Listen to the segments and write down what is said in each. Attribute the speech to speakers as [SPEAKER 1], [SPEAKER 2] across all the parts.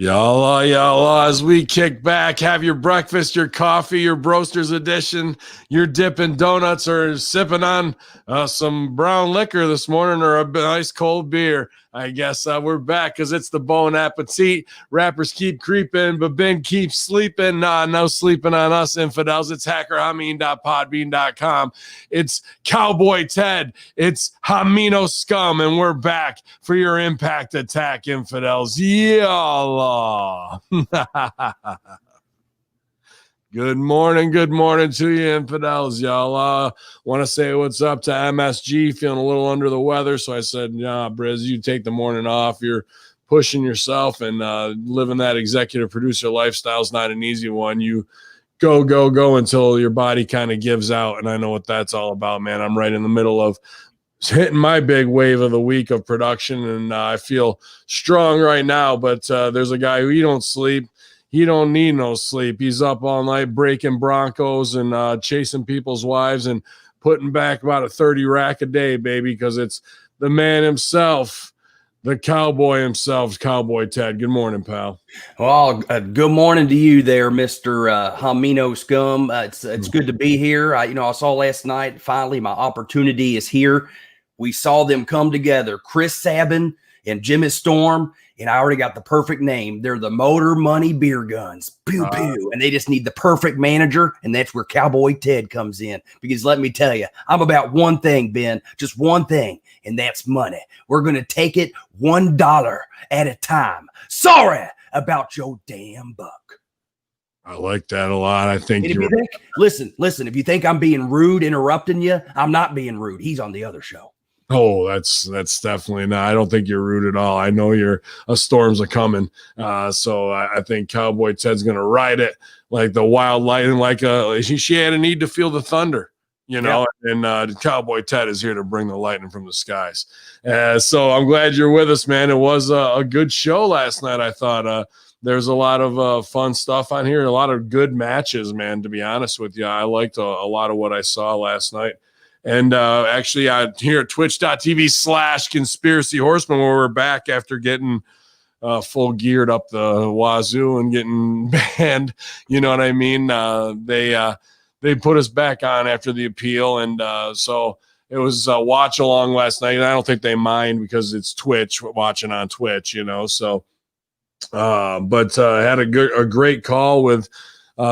[SPEAKER 1] Y'all, as we kick back, have your breakfast, your coffee, your Broasters edition, your dipping donuts, or sipping on some brown liquor this morning, or a nice cold beer. I guess we're back because it's the Bon Appetit. Rappers keep creeping, but Ben keeps sleeping. Nah, no sleeping on us, infidels. It's hackerhamin.podbean.com. It's Cowboy Ted. It's Hamino Scum, and we're back for your impact attack, infidels. Yalla. Good morning to you, infidels. Y'all want to say what's up to MSG, feeling a little under the weather. So I said, nah, Briz, you take the morning off. You're pushing yourself, and living that executive producer lifestyle is not an easy one. You go until your body kind of gives out. And I know what that's all about, man. I'm right in the middle of hitting my big wave of the week of production, and I feel strong right now. But there's a guy who, he don't sleep. He don't need no sleep. He's up all night breaking Broncos and chasing people's wives and putting back about a 30 rack a day, baby, because it's the man himself, the cowboy himself, Cowboy Ted. Good morning, pal.
[SPEAKER 2] Well, good morning to you there, Mr. Hamino Scum. It's good to be here. I saw last night, finally, my opportunity is here. We saw them come together, Chris Sabin and Jimmy Storm, and I already got the perfect name. They're the Motor Money Beer Guns. Pew, pew. And they just need the perfect manager, and that's where Cowboy Ted comes in. Because let me tell you, I'm about one thing, Ben, just one thing, and that's money. We're going to take it $1 at a time. Sorry about your damn buck.
[SPEAKER 1] I like that a lot. I think
[SPEAKER 2] listen, if you think I'm being rude, interrupting you, I'm not being rude. He's on the other show.
[SPEAKER 1] Oh, that's definitely not. I don't think you're rude at all. I know a storm's a coming. So I think Cowboy Ted's going to ride it like the wild lightning, like she had a need to feel the thunder, and Cowboy Ted is here to bring the lightning from the skies. So I'm glad you're with us, man. It was a good show last night. I thought there's a lot of fun stuff on here, a lot of good matches, man, to be honest with you. I liked a lot of what I saw last night. And actually, here at twitch.tv/conspiracy horseman, where we're back after getting full geared up the wazoo and getting banned. You know what I mean? They put us back on after the appeal. And so it was a watch along last night. And I don't think they mind because it's Twitch, watching on Twitch, So, but had a great call with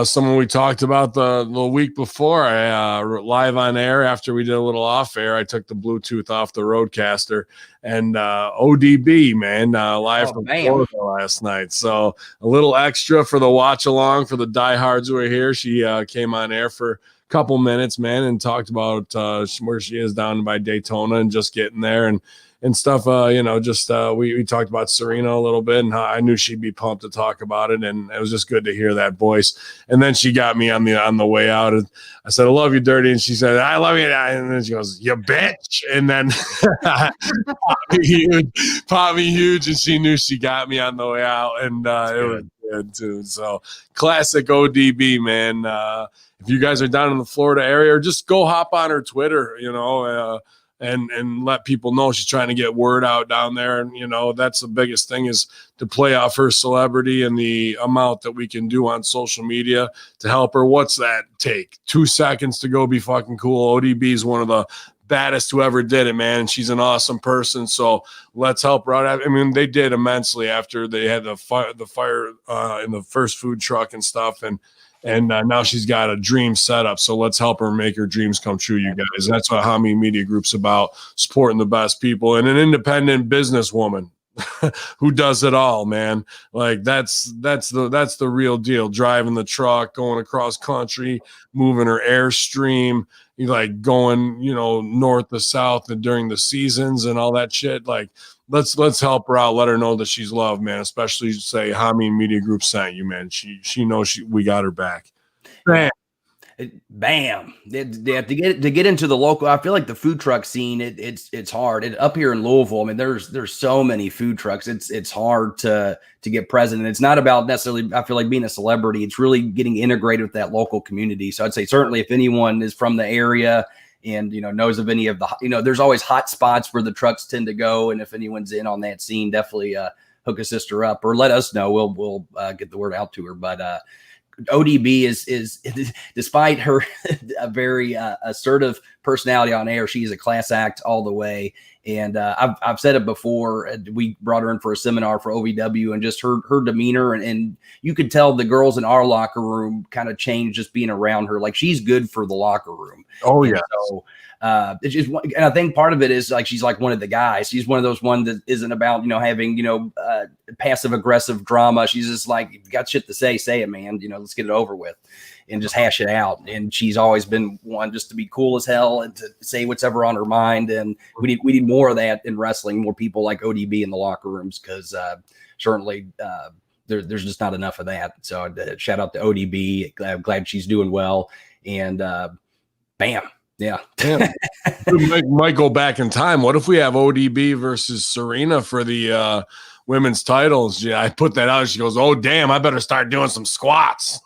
[SPEAKER 1] someone we talked about the week before. I live on air after we did a little off air. I took the Bluetooth off the Roadcaster, and ODB, man, live from Florida last night. So a little extra for the watch along for the diehards who are here. She came on air for a couple minutes, man, and talked about where she is down by Daytona and just getting there and stuff. We talked about Serena a little bit, and I knew she'd be pumped to talk about it, and it was just good to hear that voice. And then she got me on the way out, and I said, "I love you, Dirty," and she said, "I love you," and then she goes, "You bitch," and then popped me huge, and she knew she got me on the way out, and it was good too. So classic ODB, man. If you guys are down in the Florida area, or just go hop on her Twitter, and let people know she's trying to get word out down there. And, that's the biggest thing, is to play off her celebrity and the amount that we can do on social media to help her. What's that take? 2 seconds to go be fucking cool. ODB is one of the baddest who ever did it, man. And she's an awesome person. So let's help her out. I mean, they did immensely after they had the fire in the first food truck and stuff. And now she's got a dream set up. So let's help her make her dreams come true, you guys. That's what Hamin Media Group's about, supporting the best people and an independent businesswoman who does it all, man. Like that's the real deal. Driving the truck, going across country, moving her Airstream, like going, north to south during the seasons and all that shit. Like, let's help her out. Let her know that she's loved, man. Especially say Hamin Media Group sent you, man. She knows we got her back.
[SPEAKER 2] Bam. To get into the local, I feel like the food truck scene, it's hard. Up here in Louisville, I mean, there's so many food trucks. It's hard to get present. And it's not about necessarily, I feel like, being a celebrity. It's really getting integrated with that local community. So I'd say certainly if anyone is from the area and knows of any of the, there's always hot spots where the trucks tend to go. And if anyone's in on that scene, definitely hook a sister up or let us know. We'll get the word out to her. But ODB is despite her a very assertive personality on air, she is a class act all the way. And I've said it before. We brought her in for a seminar for OVW, and just her demeanor and you could tell the girls in our locker room kind of changed just being around her. Like, she's good for the locker room.
[SPEAKER 1] Oh
[SPEAKER 2] and
[SPEAKER 1] yeah.
[SPEAKER 2] So it's just, and I think part of it is like she's like one of the guys. She's one of those ones that isn't about having passive aggressive drama. She's just like, if you got shit to say it, man. Let's get it over with and just hash it out. And she's always been one just to be cool as hell and to say what's ever on her mind. And we need more of that in wrestling, more people like ODB in the locker rooms, because certainly there's just not enough of that. So shout out to ODB. Glad she's doing well. And bam. Yeah.
[SPEAKER 1] might go back in time. What if we have ODB versus Serena for the women's titles? Yeah, I put that out. She goes, "Oh damn, I better start doing some squats."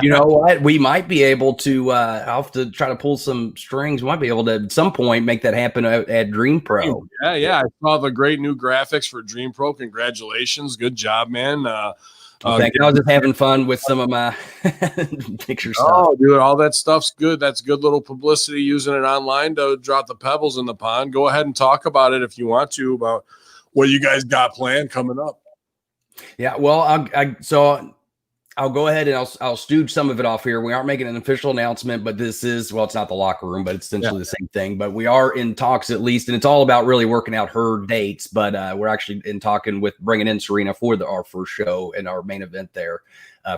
[SPEAKER 2] You know what? We might be able to. I'll have to try to pull some strings. We might be able to at some point make that happen at Dream Pro.
[SPEAKER 1] Yeah. I saw the great new graphics for Dream Pro. Congratulations, good job, man.
[SPEAKER 2] Thank you. I was just having fun with some of my picture stuff.
[SPEAKER 1] Oh, dude, all that stuff's good. That's good little publicity, using it online to drop the pebbles in the pond. Go ahead and talk about it if you want to, about what you guys got planned coming up.
[SPEAKER 2] Yeah, well, so I'll go ahead and I'll stooge some of it off here. We aren't making an official announcement, but this is, well, it's not the locker room, but it's essentially the same thing. But we are in talks, at least, and it's all about really working out her dates. But we're actually in talking with bringing in Serena for our first show and our main event there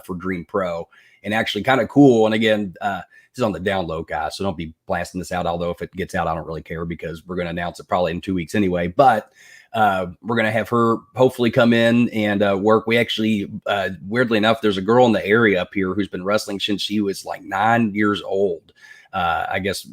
[SPEAKER 2] for Dream Pro. And actually kind of cool. And again, this is on the down low, guys, so don't be blasting this out. Although if it gets out, I don't really care, because we're going to announce it probably in 2 weeks anyway. But we're going to have her hopefully come in and work. We actually, weirdly enough, there's a girl in the area up here who's been wrestling since she was like 9 years old. I guess,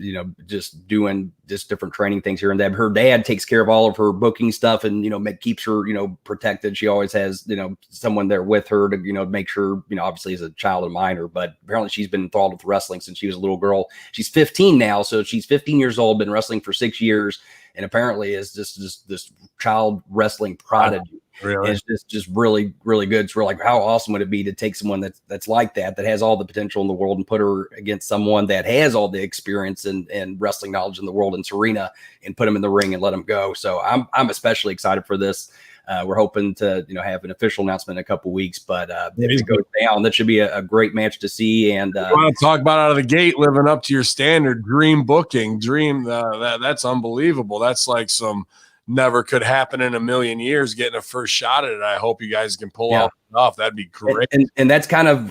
[SPEAKER 2] just doing just different training things here and there. Her dad takes care of all of her booking stuff and, keeps her, protected. She always has, someone there with her to, make sure, obviously as a child and minor, but apparently she's been enthralled with wrestling since she was a little girl. She's 15 now. So she's 15 years old, been wrestling for 6 years. And apparently is just this child wrestling prodigy.
[SPEAKER 1] Really?
[SPEAKER 2] And it's just really, really good. So we're like, how awesome would it be to take someone that's like that has all the potential in the world, and put her against someone that has all the experience and wrestling knowledge in the world in Serena, and put them in the ring and let them go. So I'm especially excited for this. We're hoping to have an official announcement in a couple weeks, but if it goes down, that should be a great match to see. And
[SPEAKER 1] you want to talk about out of the gate living up to your standard, dream booking, that's unbelievable. That's like some never could happen in a million years, getting a first shot at it. I hope you guys can pull off. That'd be great.
[SPEAKER 2] And that's kind of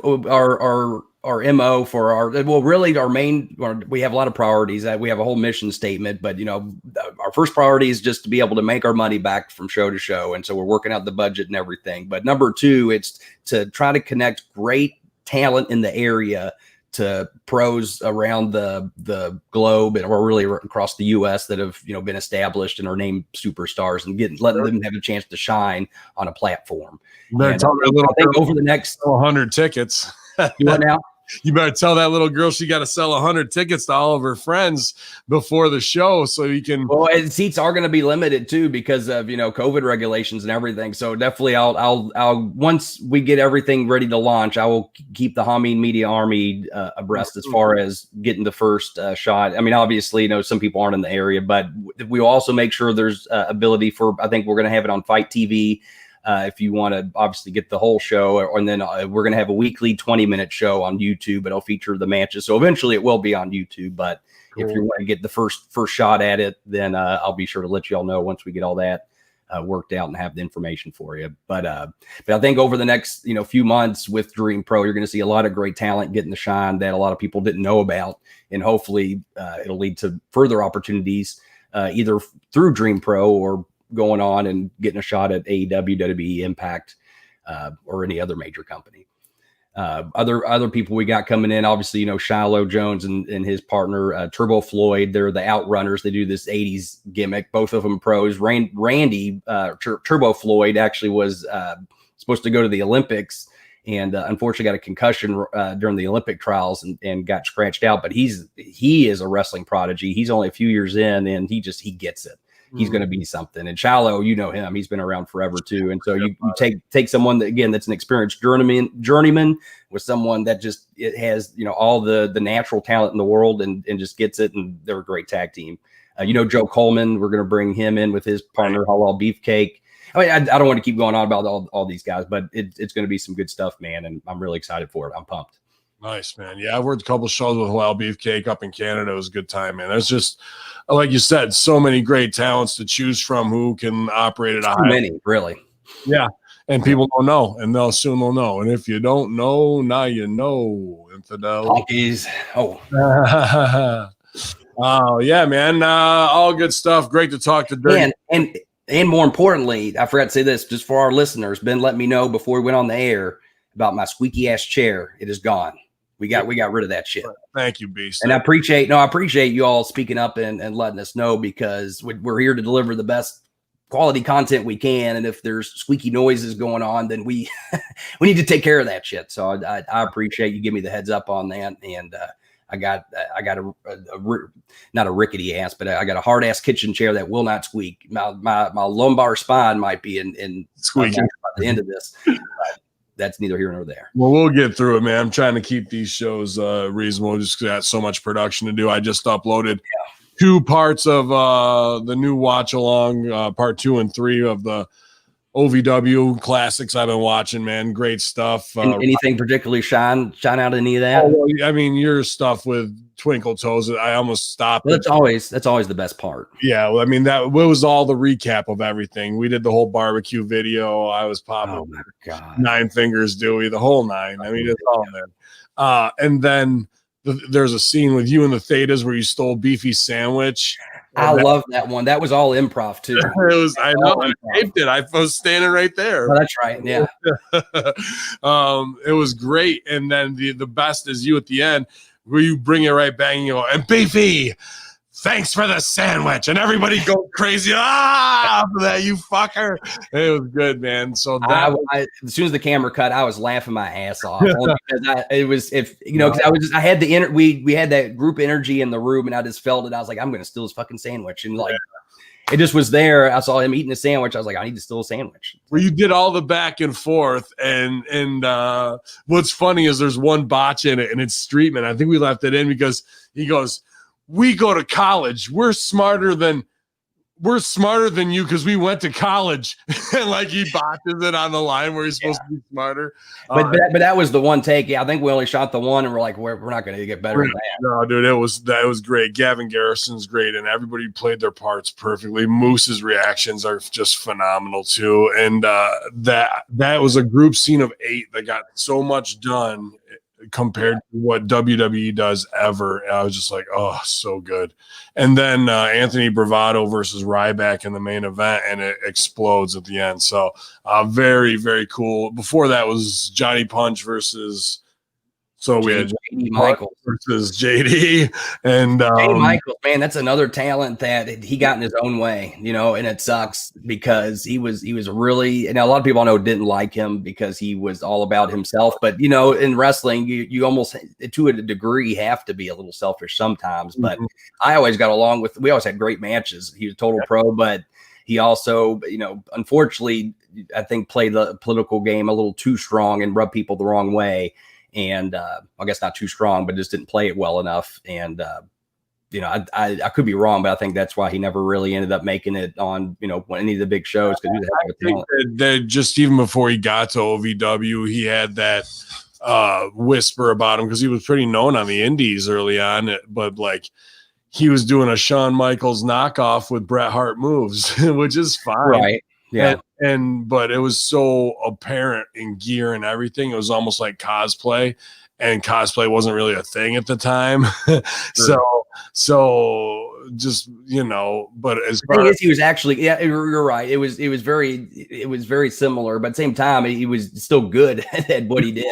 [SPEAKER 2] our MO for our main, we have a lot of priorities. We have a whole mission statement, but our first priority is just to be able to make our money back from show to show. And so we're working out the budget and everything. But number two, it's to try to connect great talent in the area to pros around the globe, or really across the US, that have been established and are named superstars, and letting them have a chance to shine on a platform.
[SPEAKER 1] I think
[SPEAKER 2] over the next
[SPEAKER 1] 100 tickets.
[SPEAKER 2] You what now?
[SPEAKER 1] You better tell that little girl she got to sell 100 tickets to all of her friends before the show, so you can.
[SPEAKER 2] Well, and seats are going to be limited too, because of COVID regulations and everything. So definitely, I'll once we get everything ready to launch, I will keep the Hamin Media Army abreast as far as getting the first shot. I mean, obviously, some people aren't in the area, but we will also make sure there's ability for. I think we're going to have it on Fight TV. If you want to obviously get the whole show, and then we're going to have a weekly 20-minute show on YouTube. It'll feature the matches. So eventually it will be on YouTube. But If you want to get the first shot at it, then I'll be sure to let you all know once we get all that worked out and have the information for you. But I think over the next few months with Dream Pro, you're going to see a lot of great talent getting the shine that a lot of people didn't know about. And hopefully it'll lead to further opportunities either through Dream Pro or going on and getting a shot at AEW, WWE, Impact, or any other major company. Other people we got coming in, obviously, Shiloh Jones and his partner, Turbo Floyd. They're the Outrunners. They do this 80s gimmick, both of them pros. Randy, Turbo Floyd, actually was supposed to go to the Olympics and unfortunately got a concussion during the Olympic trials and got scratched out. But he is a wrestling prodigy. He's only a few years in, and he gets it. he's going to be something. And Shallow, you know him, he's been around forever too. And so you take someone that, again, that's an experienced journeyman with someone that just it has, all the natural talent in the world and just gets it. And they're a great tag team. Joe Coleman, we're going to bring him in with his partner, Halal Beefcake. I mean, I don't want to keep going on about all these guys, but it's going to be some good stuff, man. And I'm really excited for it. I'm pumped.
[SPEAKER 1] Nice, man. Yeah, I've worked a couple shows with Halal Beefcake up in Canada. It was a good time, man. There's just, like you said, so many great talents to choose from who can operate at a high.
[SPEAKER 2] Many, really.
[SPEAKER 1] Yeah, and people don't know, and they'll soon will know. And if you don't know, now you know, infidel.
[SPEAKER 2] Honkies. Oh.
[SPEAKER 1] Oh, yeah, man. All good stuff. Great to talk to Dirty.
[SPEAKER 2] And more importantly, I forgot to say this just for our listeners. Ben let me know before we went on the air about my squeaky ass chair. It is gone. We got rid of that shit.
[SPEAKER 1] Thank you, Beast.
[SPEAKER 2] And I appreciate you all speaking up and letting us know, because we're here to deliver the best quality content we can. And if there's squeaky noises going on, then we need to take care of that shit. So I appreciate you giving me the heads up on that. And I got not a rickety ass, but I got a hard ass kitchen chair that will not squeak. My lumbar spine might be in squeaking by the end of this. That's neither here nor there.
[SPEAKER 1] Well, we'll get through it, man. I'm trying to keep these shows reasonable, just because I got so much production to do. I just uploaded 2 parts of the new watch along, part 2 and 3 of the OVW classics I've been watching, man. Great stuff.
[SPEAKER 2] Anything particularly shine out any of that?
[SPEAKER 1] Oh, I mean, your stuff with Twinkle Toes, I almost stopped.
[SPEAKER 2] Well, that's always the best part.
[SPEAKER 1] Yeah, well, I mean, that was all the recap of everything. We did the whole barbecue video. I was popping.
[SPEAKER 2] Oh my God.
[SPEAKER 1] 9 Fingers Dewey, the whole 9. I mean, it's all there. And then there's a scene with you and the Thetas where you stole Beefy's sandwich.
[SPEAKER 2] I love that one. That was all improv too.
[SPEAKER 1] It was. I know. I taped it. I was standing right there.
[SPEAKER 2] Oh, that's right. Yeah.
[SPEAKER 1] It was great. And then the best is you at the end, where you bring it right back and you go, and Beefy, thanks for the sandwich, and everybody go crazy. For that, you fucker. It was good, man. So that
[SPEAKER 2] as soon as the camera cut, I was laughing my ass off. Because I had we had that group energy in the room, and I just felt it. I was like, I'm going to steal his fucking sandwich, and it just was there. I saw him eating a sandwich. I was like, I need to steal a sandwich.
[SPEAKER 1] Well, you did all the back and forth, and what's funny is there's one botch in it, and it's Streetman. I think we left it in because he goes, "We go to college. We're smarter than you because we went to college." And like he botches it on the line where he's supposed to be smarter.
[SPEAKER 2] But that was the one take. Yeah, I think we only shot the one, and we're like, we're not going to get better than that.
[SPEAKER 1] No, dude, that was great. Gavin Garrison's great, and everybody played their parts perfectly. Moose's reactions are just phenomenal too, and that was a group scene of 8 that got so much done compared to what WWE does ever. And I was just like, oh, so good. And then Anthony Bravado versus Ryback in the main event, and it explodes at the end. So very, very cool. Before that was Johnny Punch versus we had JD Michaels versus JD. And
[SPEAKER 2] JD Michaels, man, that's another talent that he got in his own way, and it sucks because he was really, and a lot of people I know didn't like him because he was all about himself. But in wrestling, you almost, to a degree, have to be a little selfish sometimes. But I always got along we always had great matches. He was a total pro, but he also, unfortunately, I think played the political game a little too strong and rubbed people the wrong way. And I guess not too strong, but just didn't play it well enough. And I could be wrong, but I think that's why he never really ended up making it on any of the big shows. Because
[SPEAKER 1] I think that just even before he got to OVW, he had that whisper about him because he was pretty known on the indies early on, but like he was doing a Shawn Michaels knockoff with Bret Hart moves, which is fine,
[SPEAKER 2] right? Yeah.
[SPEAKER 1] But it was so apparent in gear and everything. It was almost like cosplay, and cosplay wasn't really a thing at the time. Sure. So just, but as far as
[SPEAKER 2] he was actually, yeah, you're right. It was very similar, but at the same time, he was still good at what he did.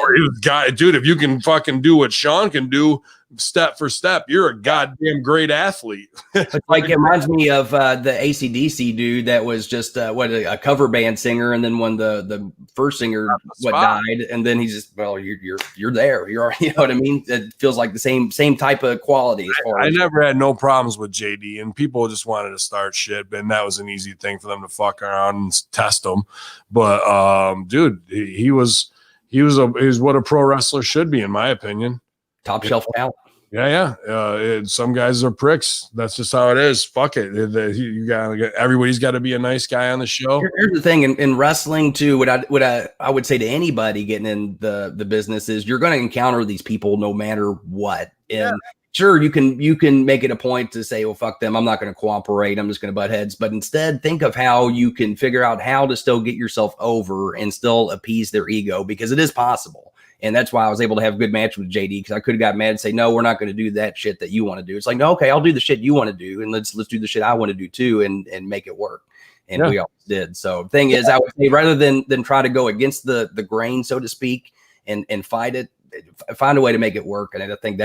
[SPEAKER 1] Dude, if you can fucking do what Sean can do, step for step, you're a goddamn great athlete.
[SPEAKER 2] It's like, it reminds me of the AC/DC dude that was just a cover band singer, and then when the first singer died, and then he's just, well, you're there, you're, you know what I mean? It feels like the same type of quality.
[SPEAKER 1] I never had no problems with JD, and people just wanted to start shit, and that was an easy thing for them to fuck around and test them. But dude, he was what a pro wrestler should be, in my opinion.
[SPEAKER 2] Top shelf talent.
[SPEAKER 1] Yeah. Some guys are pricks. That's just how it is. Fuck it. You gotta everybody's got to be a nice guy on the show.
[SPEAKER 2] Here's the thing in wrestling too. What I would say to anybody getting in the business is you're going to encounter these people no matter what. And sure, you can make it a point to say, well, fuck them, I'm not going to cooperate, I'm just going to butt heads. But instead, think of how you can figure out how to still get yourself over and still appease their ego, because it is possible. And that's why I was able to have a good match with JD, because I could have got mad and say, no, we're not going to do that shit that you want to do. It's like, no, okay, I'll do the shit you want to do, and let's do the shit I want to do too, and make it work. And we always did. So the thing is, I would say, rather than try to go against the grain, so to speak, and fight it, find a way to make it work. And I think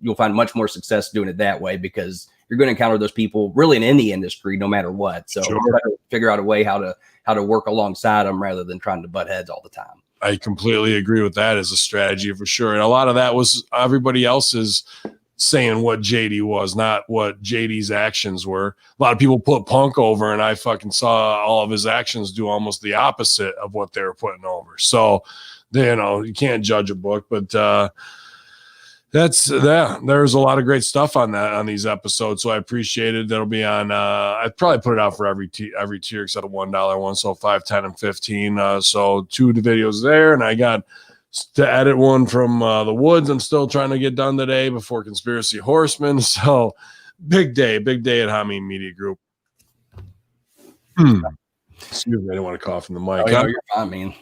[SPEAKER 2] you'll find much more success doing it that way, because you're going to encounter those people really in any industry, no matter what. So try to figure out a way how to work alongside them rather than trying to butt heads all the time.
[SPEAKER 1] I completely agree with that as a strategy for sure. And a lot of that was everybody else's saying what JD was, not what JD's actions were. A lot of people put Punk over, and I fucking saw all of his actions do almost the opposite of what they were putting over. So, you can't judge a book, but there's a lot of great stuff on these episodes. So I appreciate it. That'll be on, I'd probably put it out for every tier except a $1 one. So 5, 10, and 15. So 2 of the videos there, and I got to edit one from the woods. I'm still trying to get done today before Conspiracy Horseman. So big day at Hamin Media Group. Excuse me, I didn't want to cough in the mic.
[SPEAKER 2] Oh, yeah, you're fine, man.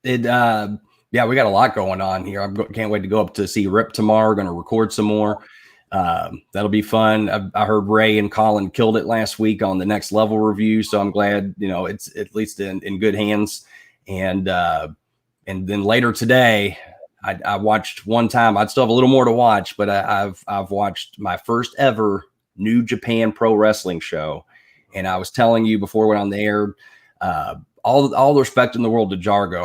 [SPEAKER 2] We got a lot going on here. Can't wait to go up to see Rip tomorrow. We're going to record some more. That'll be fun. I heard Ray and Colin killed it last week on the Next Level review, so I'm glad it's at least in good hands. And then later today, I watched one time. I'd still have a little more to watch, but I've watched my first ever New Japan Pro Wrestling show. And I was telling you before we went on the air, all the respect in the world to Jargo.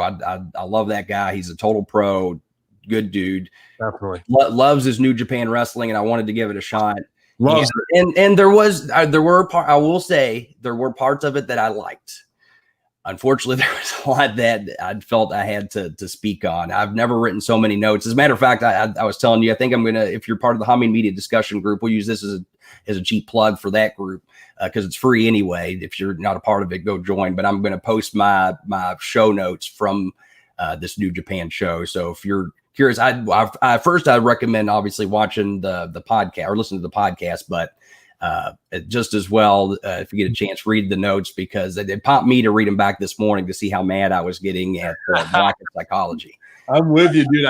[SPEAKER 2] I love that guy. He's a total pro, good dude.
[SPEAKER 1] Definitely
[SPEAKER 2] loves his New Japan Wrestling, and I wanted to give it a shot. And there were parts of it that I liked. Unfortunately, there was a lot that I felt I had to speak on. I've never written so many notes. As a matter of fact, I was telling you, I think I'm gonna, if you're part of the Hamin Media discussion group, we'll use this as a cheap plug for that group, because it's free anyway. If you're not a part of it, go join. But I'm going to post my show notes from this New Japan show. So if you're curious, I'd recommend obviously watching the podcast or listening to the podcast, but just as well, if you get a chance, read the notes, because it popped me to read them back this morning to see how mad I was getting at Black and Psychology.
[SPEAKER 1] I'm with you, dude.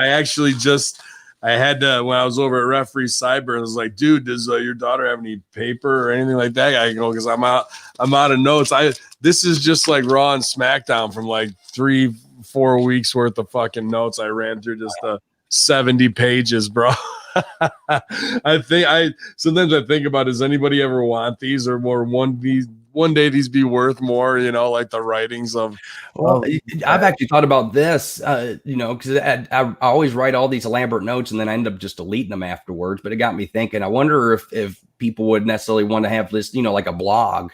[SPEAKER 1] I had to, when I was over at Referee Cyber, I was like, dude, does your daughter have any paper or anything like that? I go, because I'm out of notes. This is just like Raw and SmackDown from like 3-4 weeks worth of fucking notes. I ran through just 70 pages, bro. Sometimes I think about, does anybody ever want these, or more one day these be worth more, like the writings of.
[SPEAKER 2] Well, I've actually thought about this, because I always write all these elaborate notes and then I end up just deleting them afterwards. But it got me thinking, I wonder if people would necessarily want to have this, like a blog,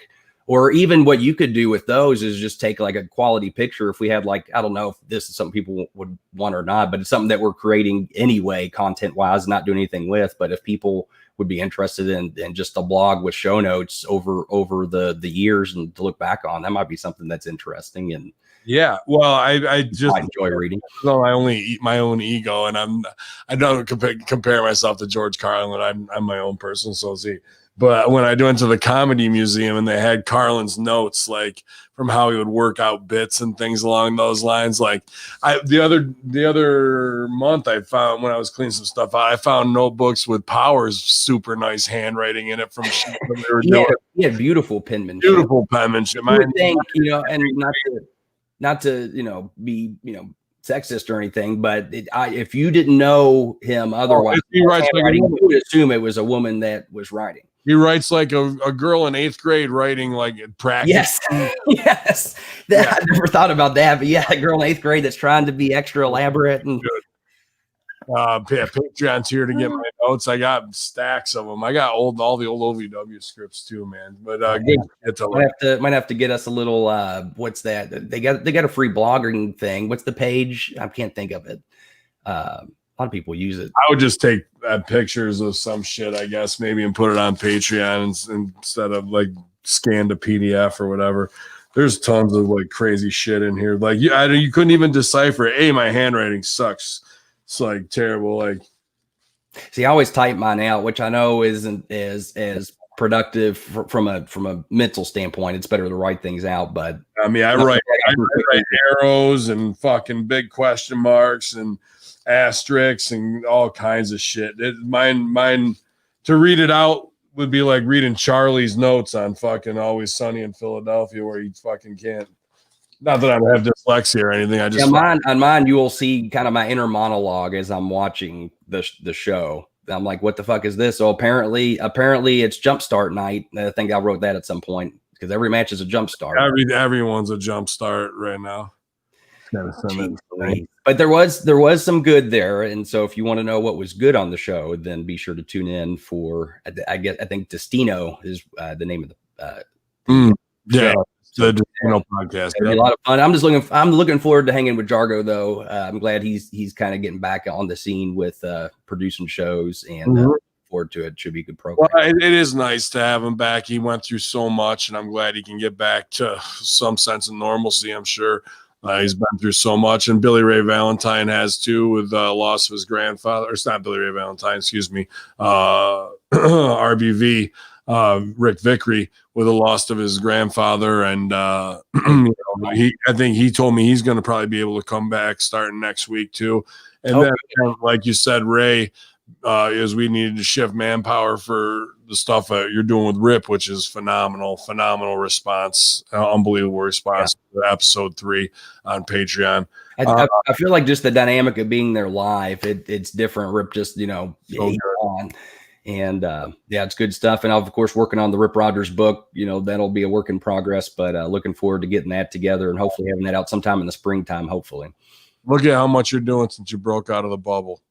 [SPEAKER 2] or even what you could do with those is just take like a quality picture. If we had I don't know if this is something people would want or not, but it's something that we're creating anyway, content wise, not doing anything with. But if people would be interested in just a blog with show notes over the years and to look back on, that might be something that's interesting. And
[SPEAKER 1] yeah, well, I just
[SPEAKER 2] enjoy reading.
[SPEAKER 1] No, I only eat my own ego, and I don't compare myself to George Carlin. I'm my own person, so see. But when I went to the comedy museum and they had Carlin's notes, like from how he would work out bits and things along those lines, the other month I found, when I was cleaning some stuff out, I found notebooks with Power's super nice handwriting in it from shit that we were doing.
[SPEAKER 2] He had beautiful penmanship.
[SPEAKER 1] Beautiful penmanship.
[SPEAKER 2] I think, and not to be, sexist or anything, but if you didn't know him otherwise,
[SPEAKER 1] he writes like
[SPEAKER 2] you would assume it was a woman that was writing.
[SPEAKER 1] He writes like a girl in 8th grade writing like practice.
[SPEAKER 2] Yes, yes. I never thought about that, but yeah, a girl in 8th grade that's trying to be extra elaborate and.
[SPEAKER 1] Patreon's here to get my notes. I got stacks of them. I got all the old OVW scripts too, man. But good.
[SPEAKER 2] Might have to get us a little. What's that? They got a free blogging thing. What's the page? I can't think of it. A lot of people use it.
[SPEAKER 1] I would just take pictures of some shit, I guess, maybe, and put it on Patreon instead of like scanned a PDF or whatever. There's tons of like crazy shit in here. Like you couldn't even decipher it. Hey, my handwriting sucks. It's like terrible. Like,
[SPEAKER 2] see, I always type mine out, which I know isn't as productive from a mental standpoint. It's better to write things out. But
[SPEAKER 1] I mean, I write arrows and fucking big question marks and asterisks and all kinds of shit. Mine to read it out would be like reading Charlie's notes on fucking Always Sunny in Philadelphia, where you fucking can't. Not that I have dyslexia or anything. I just
[SPEAKER 2] on mine you will see kind of my inner monologue as I'm watching the show. I'm like, what the fuck is this? So apparently it's Jumpstart night. I think I wrote that at some point because every match is a Jumpstart.
[SPEAKER 1] Everyone's a Jumpstart right now.
[SPEAKER 2] But there was some good there, and so if you want to know what was good on the show, then be sure to tune in for. I think Destino is the name of the show.
[SPEAKER 1] The Destino podcast.
[SPEAKER 2] It'll be a lot of fun. I'm looking forward to hanging with Jargo though. I'm glad he's kind of getting back on the scene with producing shows and looking forward to it. Should be a good program.
[SPEAKER 1] Well, it is nice to have him back. He went through so much, and I'm glad he can get back to some sense of normalcy. I'm sure he's been through so much, and Billy Ray Valentine has too, with the loss of his grandfather. Or it's not Billy Ray Valentine, excuse me. RBV. Rick Vickery with the loss of his grandfather, and I think he told me he's going to probably be able to come back starting next week too. And then, like you said, Ray, is we needed to shift manpower for the stuff you're doing with Rip, which is phenomenal response, unbelievable response to episode 3 on Patreon.
[SPEAKER 2] I feel like just the dynamic of being there live, it's different. Rip just he's on. And it's good stuff. And of course, working on the Rip Rogers book, that'll be a work in progress, but looking forward to getting that together and hopefully having that out sometime in the springtime, hopefully.
[SPEAKER 1] Look at how much you're doing since you broke out of the bubble.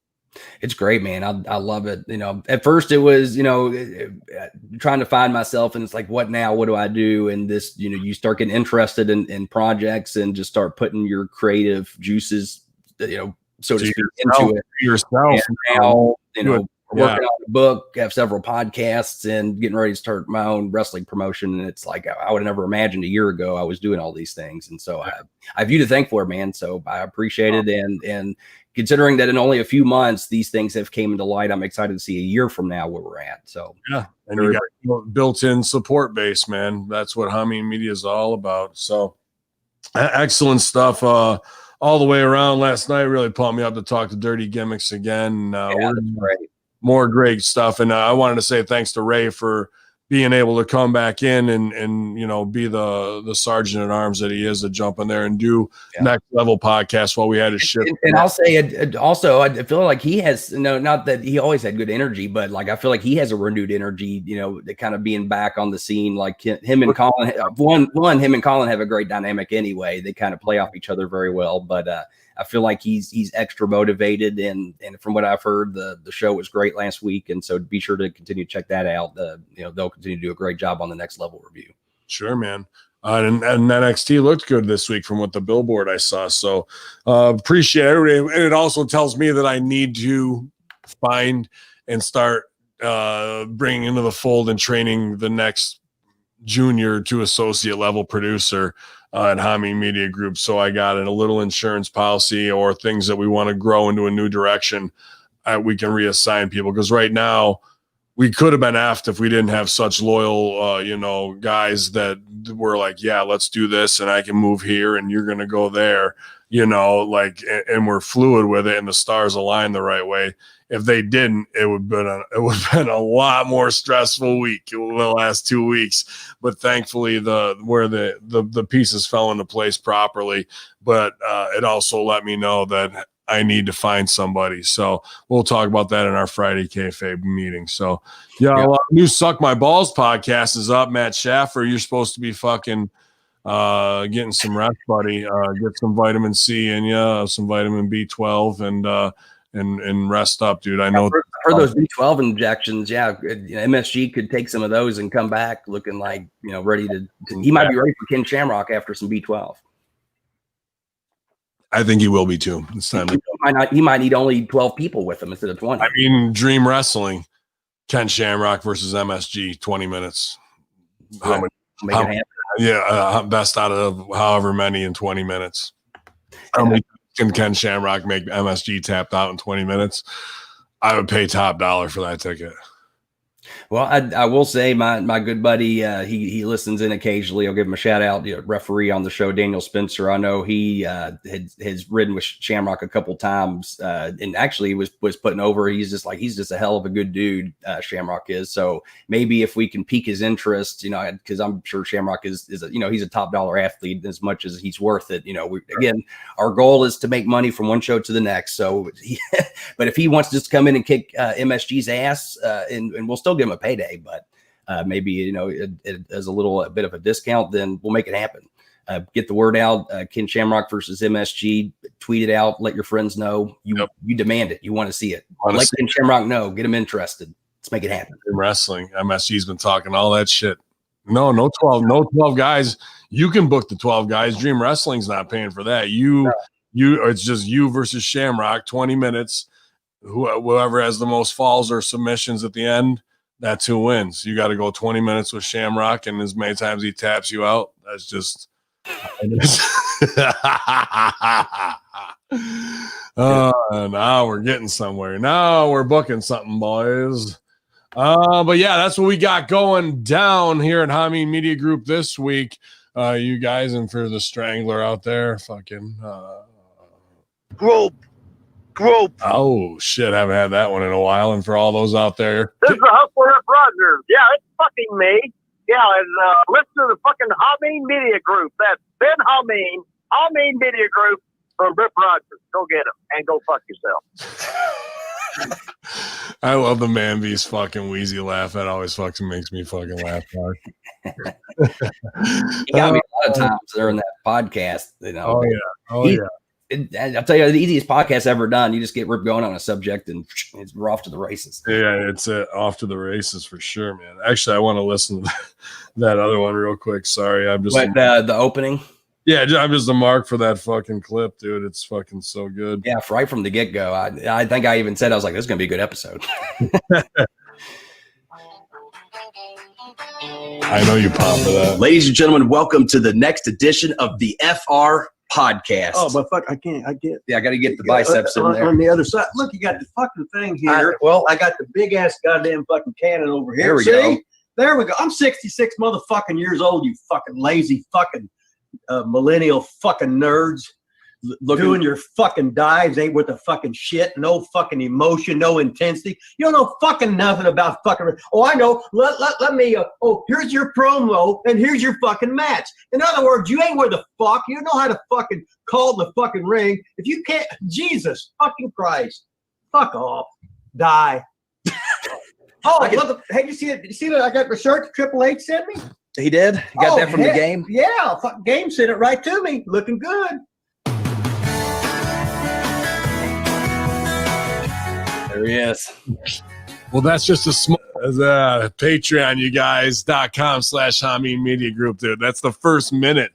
[SPEAKER 2] It's great, man. I love it. At first it was, trying to find myself, and it's like, what now? What do I do? And this, you start getting interested in projects and just start putting your creative juices, so to speak, into it
[SPEAKER 1] yourself.
[SPEAKER 2] And now, working on the book, have several podcasts, and getting ready to start my own wrestling promotion. And it's like, I would have never imagined a year ago I was doing all these things. And so I have you to thank for it, man. So I appreciate it. And considering that in only a few months, these things have came into light, I'm excited to see a year from now where we're at. So
[SPEAKER 1] and you got built-in support base, man. That's what Hamin Media is all about. So excellent stuff. All the way around last night really pumped me up to talk to Dirty Gimmicks again.
[SPEAKER 2] That's great.
[SPEAKER 1] More great stuff. And I wanted to say thanks to Ray for being able to come back in and be the sergeant at arms that he is, to jump in there and do next level podcast while we had his shit.
[SPEAKER 2] And I'll say it also, I feel like he has, not that he always had good energy, but like, I feel like he has a renewed energy, kind of being back on the scene. Like him and Colin, him and Colin have a great dynamic anyway. They kind of play off each other very well, but I feel like he's extra motivated, and from what I've heard, the show was great last week, and so be sure to continue to check that out. They'll continue to do a great job on the next level review.
[SPEAKER 1] Sure, man. And NXT looked good this week from what the billboard I saw. So appreciate it. And it also tells me that I need to find and start bringing into the fold and training the next junior to associate level producer at Hamin Media Group. So I got a little insurance policy or things that we want to grow into a new direction. We can reassign people, because right now we could have been effed if we didn't have such loyal, guys that were like, yeah, let's do this, and I can move here, and you're gonna go there, and we're fluid with it, and the stars aligned the right way. If they didn't, it would have been a lot more stressful week the last 2 weeks. But thankfully, the pieces fell into place properly. But it also let me know that I need to find somebody. So we'll talk about that in our Friday kayfabe meeting. So new Suck My Balls podcast is up. Matt Schaffer, you're supposed to be fucking getting some rest, buddy. Get some vitamin C in you, some vitamin B12, and rest up, dude. I know
[SPEAKER 2] for those B12 injections, MSG could take some of those and come back looking like, ready to he might be ready for Ken Shamrock after some B12.
[SPEAKER 1] I think he will be too. It's time
[SPEAKER 2] he might need only 12 people with him instead of 20.
[SPEAKER 1] I mean, Dream Wrestling, Ken Shamrock versus MSG, 20 minutes. How many? Best out of however many in 20 minutes. How many can Ken Shamrock make MSG tapped out in 20 minutes? I would pay top dollar for that ticket.
[SPEAKER 2] Well, I will say my good buddy, he listens in occasionally. I'll give him a shout out. Referee on the show, Daniel Spencer. I know he has ridden with Shamrock a couple times, and actually was putting over. He's just a hell of a good dude. Shamrock is. So maybe if we can pique his interest, because I'm sure Shamrock is he's a top dollar athlete as much as he's worth it. Again, our goal is to make money from one show to the next. So, but if he wants to just come in and kick MSG's ass, and we'll still give him a payday, but maybe it as a bit of a discount, then we'll make it happen. Get the word out. Ken Shamrock versus MSG. Tweet it out. Let your friends know you demand it. You want to see it. Let Ken Shamrock know. Get him interested. Let's make it happen.
[SPEAKER 1] In wrestling, MSG's been talking all that shit. No 12 guys. You can book the 12 guys. Dream Wrestling's not paying for that. It's just you versus Shamrock. 20 minutes. Whoever has the most falls or submissions at the end, that's who wins. You got to go 20 minutes with Shamrock, and as many times he taps you out, that's just. Now we're getting somewhere. Now we're booking something, boys. But yeah, that's what we got going down here at Hamin Media Group this week. You guys, and for the Strangler out there, fucking
[SPEAKER 3] Group.
[SPEAKER 1] Oh shit, haven't had that one in a while. And for all those out there,
[SPEAKER 3] this is the Hustler Rogers. Yeah, it's fucking me. Yeah, and listen to the fucking Hamin Media Group. That's Ben Hamin Media Group from Rip Rogers. Go get him and go fuck yourself.
[SPEAKER 1] I love the Man Beast fucking wheezy laugh. That always fucking makes me fucking laugh hard.
[SPEAKER 2] He got me a lot of times during that podcast.
[SPEAKER 1] Oh yeah.
[SPEAKER 2] I'll tell you, the easiest podcast ever done. You just get Rip going on a subject, and we're off to the races.
[SPEAKER 1] Yeah, it's off to the races for sure, man. Actually, I want to listen to that other one real quick. Sorry, I'm just
[SPEAKER 2] the opening.
[SPEAKER 1] Yeah, I'm just a mark for that fucking clip, dude. It's fucking so good.
[SPEAKER 2] Yeah, right from the get go. I think I even said, I was like, this is gonna be a good episode.
[SPEAKER 1] I know you pop for that.
[SPEAKER 2] Ladies and gentlemen, welcome to the next edition of the FR podcast.
[SPEAKER 4] Oh, but fuck, I get.
[SPEAKER 2] Yeah, I got to get the biceps in there.
[SPEAKER 4] On the other side. Look, you got the fucking thing here. I got the big ass goddamn fucking cannon over here.
[SPEAKER 2] There we go.
[SPEAKER 4] There we go. I'm 66 motherfucking years old, you fucking lazy fucking millennial fucking nerds. Doing your fucking dives ain't worth a fucking shit. No fucking emotion, no intensity. You don't know fucking nothing about fucking. Oh, I know. Let me. Here's your promo and here's your fucking match. In other words, you ain't where the fuck. You know how to fucking call the fucking ring. If you can't, Jesus fucking Christ, fuck off, die. Look, hey, you see it? You see that? I got the shirt Triple H sent me.
[SPEAKER 2] He did. You got that from the game.
[SPEAKER 4] Yeah, game sent it right to me. Looking good.
[SPEAKER 2] There he is.
[SPEAKER 1] Well, that's just a small Patreon, you guys.com/Hamin Media Group, dude. That's the first minute.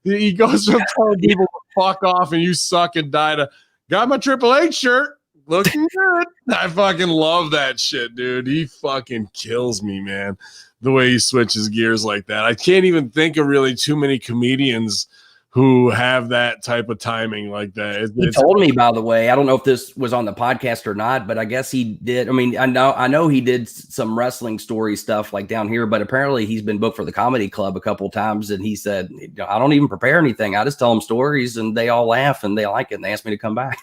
[SPEAKER 1] He goes from telling people to fuck off and you suck and die to got my Triple H shirt. Looking good. I fucking love that shit, dude. He fucking kills me, man. The way he switches gears like that. I can't even think of really too many comedians who have that type of timing like that.
[SPEAKER 2] He told me, by the way, I don't know if this was on the podcast or not, but I guess he did. I mean, I know he did some wrestling story stuff like down here, but apparently he's been booked for the comedy club a couple of times. And he said, I don't even prepare anything. I just tell them stories and they all laugh and they like it. And they ask me to come back.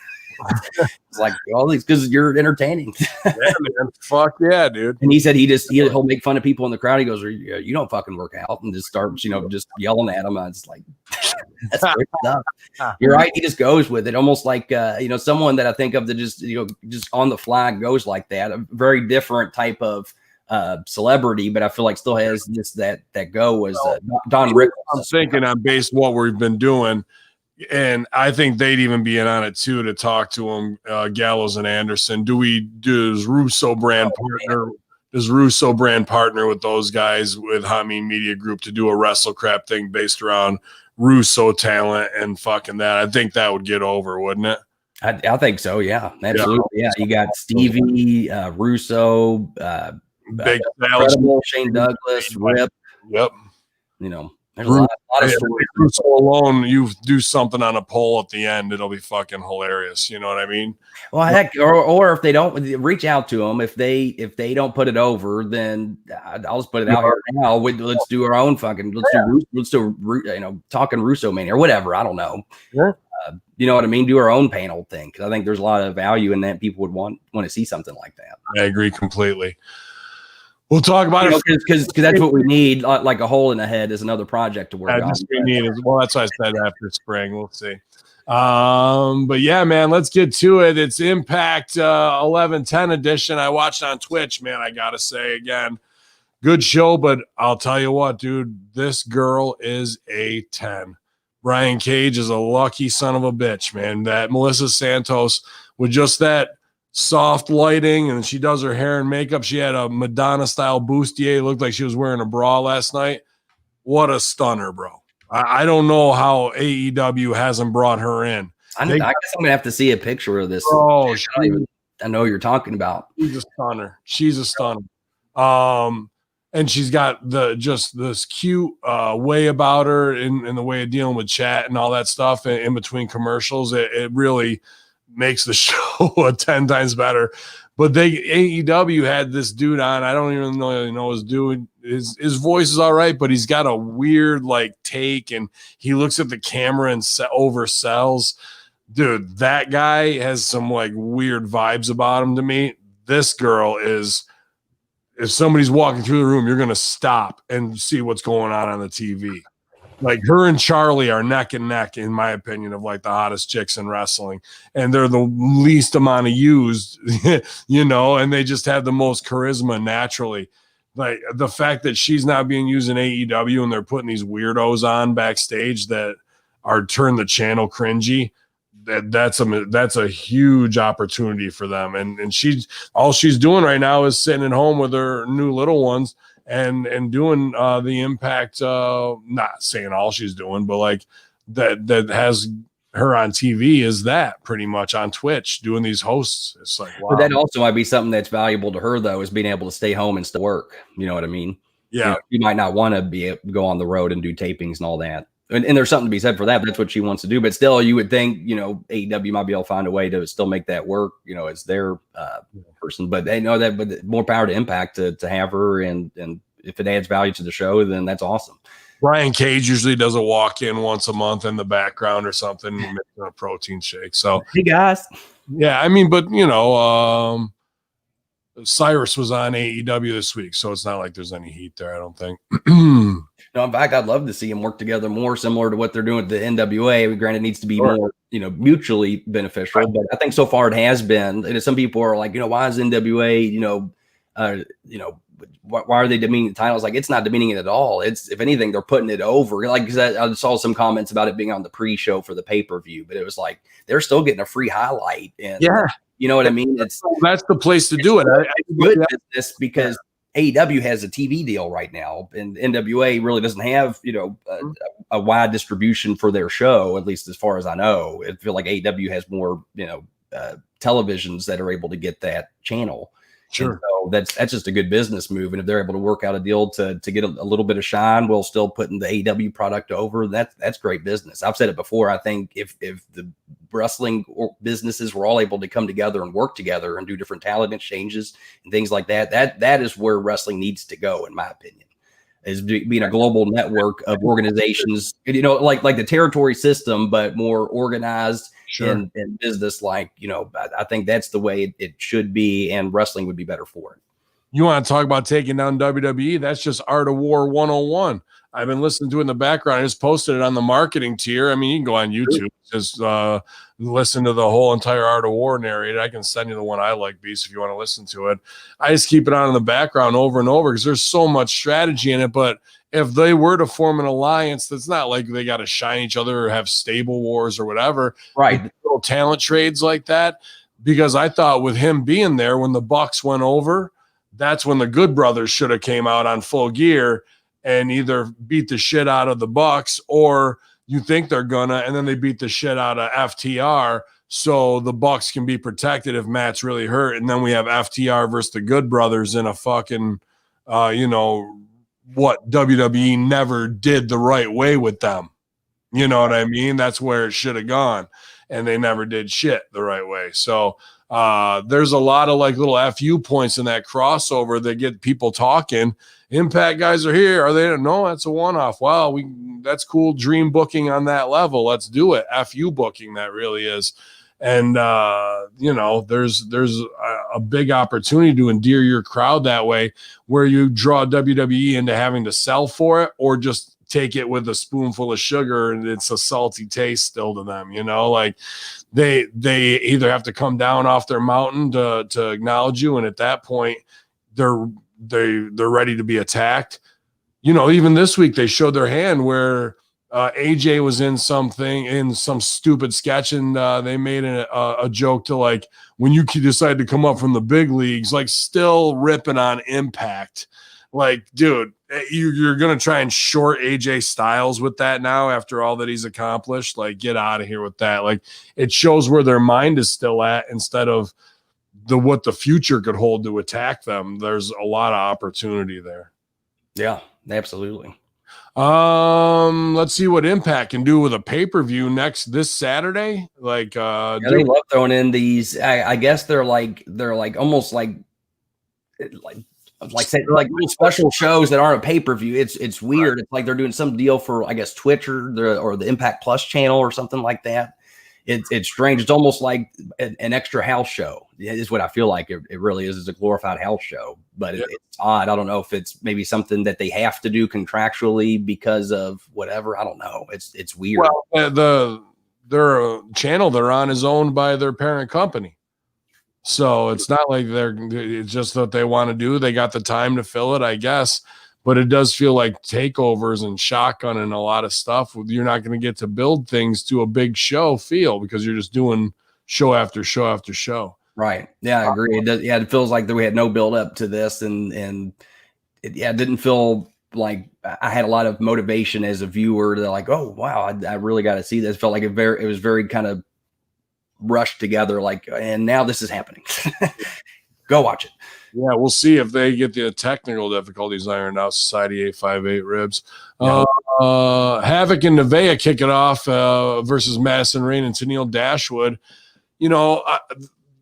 [SPEAKER 2] It's like all these, because you're entertaining.
[SPEAKER 1] Yeah, man. Fuck yeah, dude.
[SPEAKER 2] And he said he'll make fun of people in the crowd. He goes, you don't fucking work out, and just starts, just yelling at them. I was like, that's great stuff. You're right. He just goes with it, almost like someone that I think of that just just on the fly goes like that. A very different type of celebrity, but I feel like still has this that go was Don Rick.
[SPEAKER 1] I'm thinking on base what we've been doing. And I think they'd even be in on it too to talk to him, Gallows and Anderson. Does Russo brand partner with those guys with Hamin Media Group to do a wrestle crap thing based around Russo talent and fucking that? I think that would get over, wouldn't it?
[SPEAKER 2] I think so. Yeah, absolutely. Yeah, you got Stevie, Russo,
[SPEAKER 1] Big
[SPEAKER 2] Incredible, Shane Douglas, Rip.
[SPEAKER 1] Yep.
[SPEAKER 2] There's a lot of stories.
[SPEAKER 1] Russo alone, you do something on a pole at the end, it'll be fucking hilarious. You know what I mean?
[SPEAKER 2] Well, heck, or if they don't, reach out to them. If they don't put it over, then I'll just put it out here now. Let's do our own fucking. Let's do talking Russo Mania or whatever. I don't know.
[SPEAKER 1] Yeah.
[SPEAKER 2] You know what I mean? Do our own panel thing, because I think there's a lot of value in that. People would want to see something like that.
[SPEAKER 1] I agree completely. We'll talk about it
[SPEAKER 2] because that's what we need. Like a hole in the head is another project to work on.
[SPEAKER 1] We need it. Well, that's what I said after spring. We'll see. But yeah, man, let's get to it. It's Impact 11-10 edition. I watched on Twitch, man. I gotta say again, good show. But I'll tell you what, dude, this girl is a 10. Brian Cage is a lucky son of a bitch, man. That Melissa Santos with just that soft lighting, and she does her hair and makeup. She had a Madonna style bustier. It looked like she was wearing a bra last night. What a stunner, bro. I don't know how AEW hasn't brought her in.
[SPEAKER 2] I guess I'm gonna have to see a picture of this.
[SPEAKER 1] Oh,
[SPEAKER 2] I know you're talking about.
[SPEAKER 1] She's a stunner. And she's got this cute way about her in the way of dealing with chat and all that stuff in between commercials. It really makes the show 10 times better. But AEW had this dude on. I don't even know his dude. His voice is all right, but he's got a weird take, and he looks at the camera and oversells. Dude, that guy has some weird vibes about him to me. This girl is, if somebody's walking through the room, you're going to stop and see what's going on the TV. Her and Charlie are neck and neck, in my opinion, of the hottest chicks in wrestling. And they're the least amount of used, and they just have the most charisma naturally. The fact that she's not being used in AEW and they're putting these weirdos on backstage that are turn the channel cringy, that's a huge opportunity for them. And all she's doing right now is sitting at home with her new little ones and doing the Impact, not saying all she's doing, but that has her on TV is that pretty much on Twitch doing these hosts. It's wow.
[SPEAKER 2] But that also might be something that's valuable to her, though, is being able to stay home and still work. You know what I mean?
[SPEAKER 1] Yeah.
[SPEAKER 2] You might not want to go on the road and do tapings and all that. And there's something to be said for that, but that's what she wants to do. But still, you would think, AEW might be able to find a way to still make that work, as their person. But they know that, but more power to Impact to have her. And if it adds value to the show, then that's awesome.
[SPEAKER 1] Brian Cage usually does a walk-in once a month in the background or something, making a protein shake. So,
[SPEAKER 2] hey, guys.
[SPEAKER 1] Yeah, but, Cyrus was on AEW this week, so it's not like there's any heat there, I don't think.
[SPEAKER 2] No, in fact, I'd love to see them work together more similar to what they're doing with the NWA. Granted, it needs to be more, mutually beneficial, but I think so far it has been. And some people are like, why is NWA, why are they demeaning the titles? It's not demeaning it at all. It's, if anything, they're putting it over. Because I saw some comments about it being on the pre-show for the pay-per-view, but it was they're still getting a free highlight. And
[SPEAKER 1] yeah,
[SPEAKER 2] you know what I mean?
[SPEAKER 1] That's the place to do it.
[SPEAKER 2] Good business because AEW has a TV deal right now, and NWA really doesn't have, a wide distribution for their show, at least as far as I know. I feel like AEW has more, televisions that are able to get that channel.
[SPEAKER 1] Sure.
[SPEAKER 2] And so that's just a good business move. And if they're able to work out a deal to get a little bit of shine while still putting the AEW product over, that's great business. I've said it before. I think if the wrestling businesses were all able to come together and work together and do different talent exchanges and things like that, that is where wrestling needs to go, in my opinion, is being a global network of organizations, like the territory system, but more organized.
[SPEAKER 1] Sure.
[SPEAKER 2] And business, like, I think that's the way it should be, and wrestling would be better for it.
[SPEAKER 1] You want to talk about taking down WWE? That's just Art of War 101. I've been listening to it in the background. I just posted it on the marketing tier. I mean, you can go on YouTube, just listen to the whole entire Art of War narrated. I can send you the one I like, Beast, if you want to listen to it. I just keep it on in the background over and over because there's so much strategy in it. But if they were to form an alliance, that's not like they got to shine each other or have stable wars or whatever.
[SPEAKER 2] Right.
[SPEAKER 1] Little talent trades like that. Because I thought with him being there, when the Bucks went over, that's when the Good Brothers should have came out on Full Gear and either beat the shit out of the Bucks, or you think they're gonna, and then they beat the shit out of FTR so the Bucks can be protected if Matt's really hurt. And then we have FTR versus the Good Brothers in a fucking, what WWE never did the right way with them. You know what I mean? That's where it should have gone. And they never did shit the right way. So there's a lot of like little FU points in that crossover that get people talking. Impact guys are here. Are they? No, that's a one-off. Wow, that's cool. Dream booking on that level. Let's do it. FU booking, that really is. And there's a big opportunity to endear your crowd that way, where you draw WWE into having to sell for it, or just take it with a spoonful of sugar and it's a salty taste still to them. Like they either have to come down off their mountain to acknowledge you, and at that point they're ready to be attacked. Even this week they showed their hand where AJ was in some stupid sketch, and they made a joke to, like, when you decide to come up from the big leagues, like, still ripping on Impact. Like, dude, you're going to try and short AJ Styles with that now after all that he's accomplished? Like, get out of here with that. Like, it shows where their mind is still at instead of what the future could hold to attack them. There's a lot of opportunity there.
[SPEAKER 2] Yeah, absolutely.
[SPEAKER 1] Let's see what Impact can do with a pay-per-view this Saturday. Like,
[SPEAKER 2] they love throwing in these. I guess they're almost like little special shows that aren't a pay-per-view. It's weird. It's like they're doing some deal for, I guess, Twitch or the Impact Plus channel or something like that. It's strange. It's almost like an extra house show is what I feel like it really is. It's a glorified house show, but it's odd. I don't know if it's maybe something that they have to do contractually because of whatever. I don't know. It's weird.
[SPEAKER 1] Well, their channel they're on is owned by their parent company. So it's not like it's just what they want to do. They got the time to fill it, I guess. But it does feel like takeovers and shotgun and a lot of stuff. You're not going to get to build things to a big show feel because you're just doing show after show after show.
[SPEAKER 2] Right. Yeah, I agree. It feels like that we had no build up to this, and it didn't feel like I had a lot of motivation as a viewer to like, oh wow, I really got to see this. It felt like it was very kind of rushed together. Like, and now this is happening. Go watch it.
[SPEAKER 1] Yeah, we'll see if they get the technical difficulties ironed out. Society 858 ribs.
[SPEAKER 2] No.
[SPEAKER 1] Havoc and Nevaeh kick it off versus Madison Rayne and Tennille Dashwood.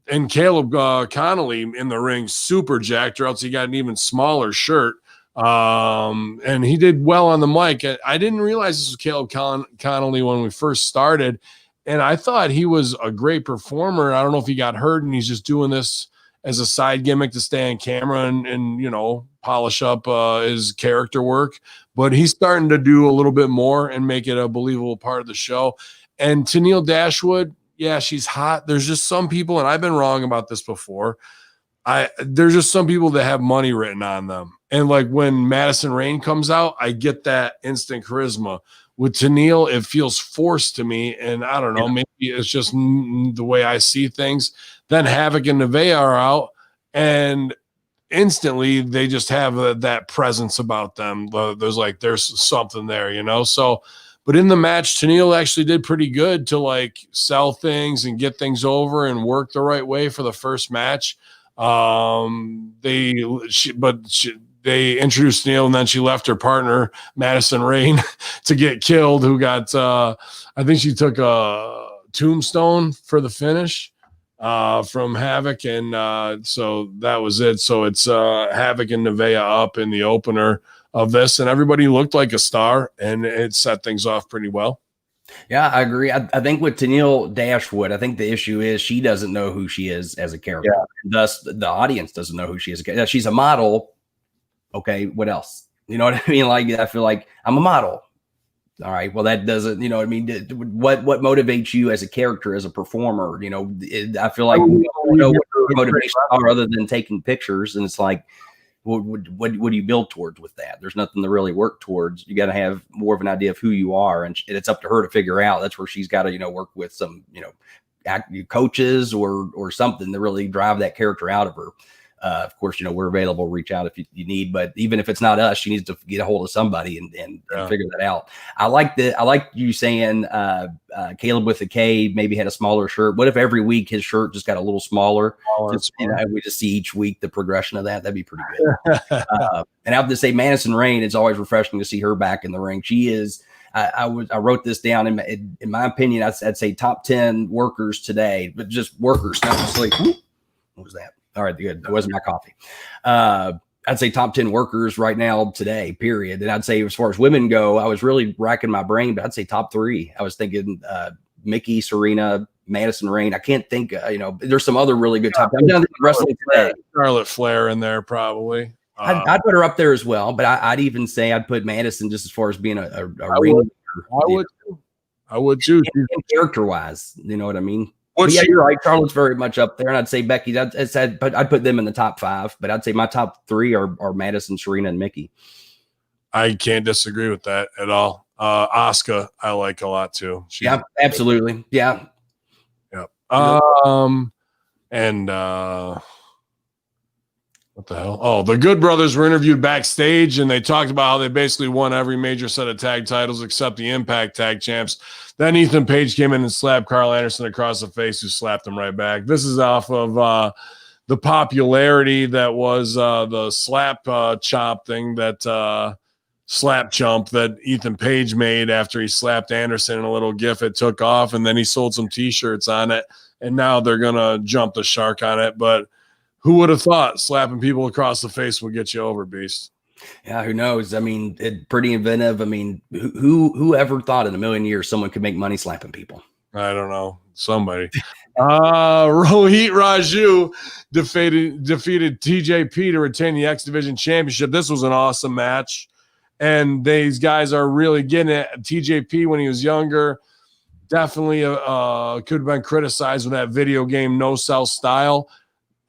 [SPEAKER 1] And Caleb Connolly in the ring, super jacked, or else he got an even smaller shirt. And he did well on the mic. I didn't realize this was Caleb Connolly when we first started, and I thought he was a great performer. I don't know if he got hurt and he's just doing this as a side gimmick to stay on camera and polish up his character work. But he's starting to do a little bit more and make it a believable part of the show. And Tennille Dashwood, yeah, she's hot. There's just some people, and I've been wrong about this before, there's just some people that have money written on them. And like when Madison Rayne comes out, I get that instant charisma. With Tennille, it feels forced to me, and I don't know, maybe it's just the way I see things. Then Havoc and Nevaeh are out, and instantly they just have that presence about them. There's something there, So, but in the match, Tennille actually did pretty good to like sell things and get things over and work the right way for the first match. They introduced Neil, and then she left her partner Madison Rayne to get killed, who got I think she took a tombstone for the finish from Havoc, and so that was it. So it's Havoc and Nevaeh up in the opener of this, and everybody looked like a star, and it set things off pretty well.
[SPEAKER 2] Yeah, I agree. I think with Tennille Dashwood, I think the issue is she doesn't know who she is as a character.
[SPEAKER 1] Yeah.
[SPEAKER 2] Thus, the audience doesn't know who she is. She's a model. Okay, what else? You know what I mean? Like, I feel like I'm a model. All right. Well, that doesn't, you know what I mean? What motivates you as a character, as a performer? You know, I feel like we don't know what motivations are other than taking pictures. And it's like, what do you build towards with that? There's nothing to really work towards. You got to have more of an idea of who you are, and it's up to her to figure out. That's where she's got to, work with some, coaches or something to really drive that character out of her. Of course, we're available. Reach out if you need, but even if it's not us, she needs to get a hold of somebody and figure that out. I like you saying Caleb with a K maybe had a smaller shirt. What if every week his shirt just got a little smaller? We just see each week the progression of that. That'd be pretty good. And I have to say, Madison Rayne, it's always refreshing to see her back in the ring. She is. I wrote this down in my opinion. I'd say top 10 workers today, but just workers, not just like what was that? All right, good. It wasn't my coffee. I'd say top 10 workers right now today, period. And I'd say as far as women go, I was really racking my brain, but I'd say top 3. I was thinking Mickey, Serena, Madison Rayne. I can't think, there's some other really good top 10. I'm down to wrestling today.
[SPEAKER 1] Charlotte Flair in there probably.
[SPEAKER 2] I'd put her up there as well, but I'd even say I'd put Madison just as far as being a
[SPEAKER 1] I would too.
[SPEAKER 2] Character-wise, you know what I mean? Yeah, you're right. Charlotte's very much up there, and I'd say Becky. I'd put them in the top 5, but I'd say my top 3 are Madison, Serena, and Mickey.
[SPEAKER 1] I can't disagree with that at all. Asuka, I like a lot too.
[SPEAKER 2] Yeah, absolutely. Yeah.
[SPEAKER 1] And what the hell? Oh, the Good Brothers were interviewed backstage, and they talked about how they basically won every major set of tag titles except the Impact Tag Champs. Then Ethan Page came in and slapped Carl Anderson across the face, who slapped him right back. This is off of the popularity that was the slap chomp thing, that slap chump that Ethan Page made after he slapped Anderson in a little gif. It took off, and then he sold some T-shirts on it, and now they're going to jump the shark on it. But who would have thought slapping people across the face would get you over, Beast?
[SPEAKER 2] Yeah, who knows? I mean, pretty inventive. I mean, who ever thought in a million years someone could make money slapping people?
[SPEAKER 1] I don't know. Somebody. Rohit Raju defeated TJP to retain the X Division Championship. This was an awesome match, and these guys are really getting it. TJP, when he was younger, definitely could have been criticized with that video game no-sell style.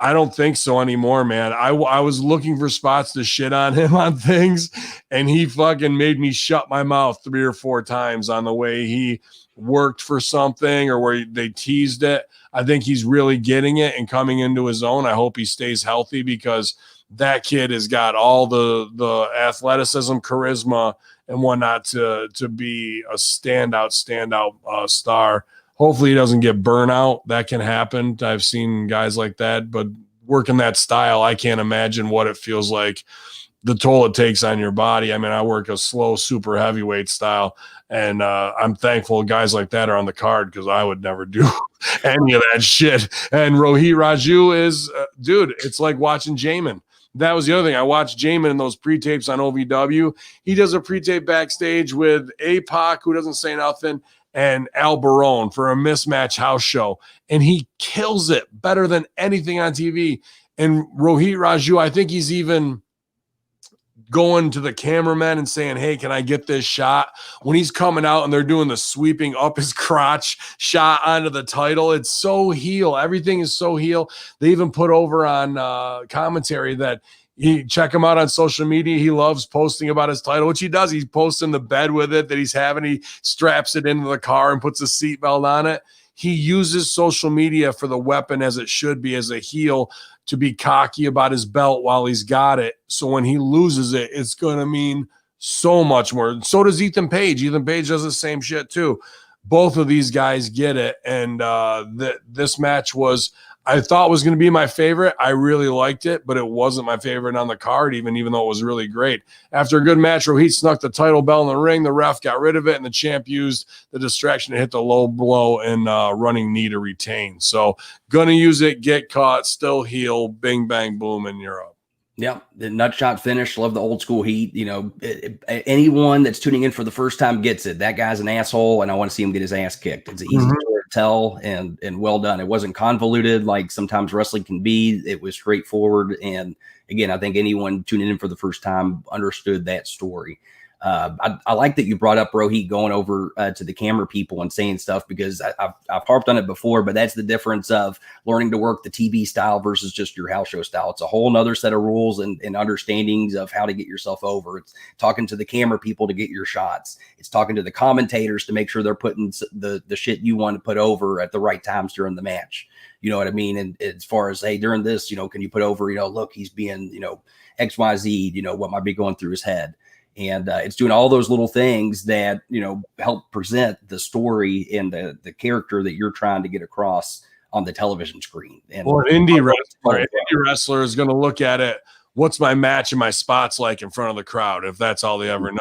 [SPEAKER 1] I don't think so anymore, man. I was looking for spots to shit on him on things, and he fucking made me shut my mouth 3 or 4 times on the way he worked for something or where they teased it. I think he's really getting it and coming into his own. I hope he stays healthy, because that kid has got all the athleticism, charisma, and whatnot to be a standout star. Hopefully he doesn't get burnout. That can happen. I've seen guys like that, but working that style, I can't imagine what it feels like, the toll it takes on your body. I mean, I work a slow, super heavyweight style, and I'm thankful guys like that are on the card, because I would never do any of that shit. And Rohit Raju is, dude, it's like watching Jamin. That was the other thing. I watched Jamin in those pre-tapes on OVW. He does a pre-tape backstage with APOC, who doesn't say nothing, and Al Barone for a mismatch house show, and he kills it better than anything on TV. And Rohit Raju, I think he's even going to the cameraman and saying, hey, can I get this shot? When he's coming out and they're doing the sweeping up his crotch shot onto the title, it's so heel. Everything is so heel. They even put over on commentary that check him out on social media. He loves posting about his title, which he does. He's posting the bed with it that he's having. He straps it into the car and puts a seatbelt on it. He uses social media for the weapon as it should be, as a heel, to be cocky about his belt while he's got it. So when he loses it, it's going to mean so much more. So does Ethan Page. Ethan Page does the same shit too. Both of these guys get it. And this match was, I thought was going to be my favorite. I really liked it, but it wasn't my favorite on the card, even though it was really great. After a good match, Rohit snuck the title bell in the ring. The ref got rid of it, and the champ used the distraction to hit the low blow and running knee to retain. So going to use it, get caught, still heel, bing, bang, boom, and you're up.
[SPEAKER 2] Yeah, the nut shot finish. Love the old school heat. You know, anyone that's tuning in for the first time gets it. That guy's an asshole, and I want to see him get his ass kicked. It's easy to tell, and well done. It wasn't convoluted like sometimes wrestling can be. It was straightforward. And again, I think anyone tuning in for the first time understood that story. I like that you brought up Rohit going over to the camera people and saying stuff, because I've harped on it before, but that's the difference of learning to work the TV style versus just your house show style. It's a whole nother set of rules and understandings of how to get yourself over. It's talking to the camera people to get your shots. It's talking to the commentators to make sure they're putting the shit you want to put over at the right times during the match. You know what I mean? And as far as, hey, during this, can you put over, look, he's being, XYZ, what might be going through his head. And it's doing all those little things that, help present the story and the character that you're trying to get across on the television screen. And
[SPEAKER 1] well, an indie wrestler is going to look at it. What's my match and my spots like in front of the crowd, if that's all they ever know.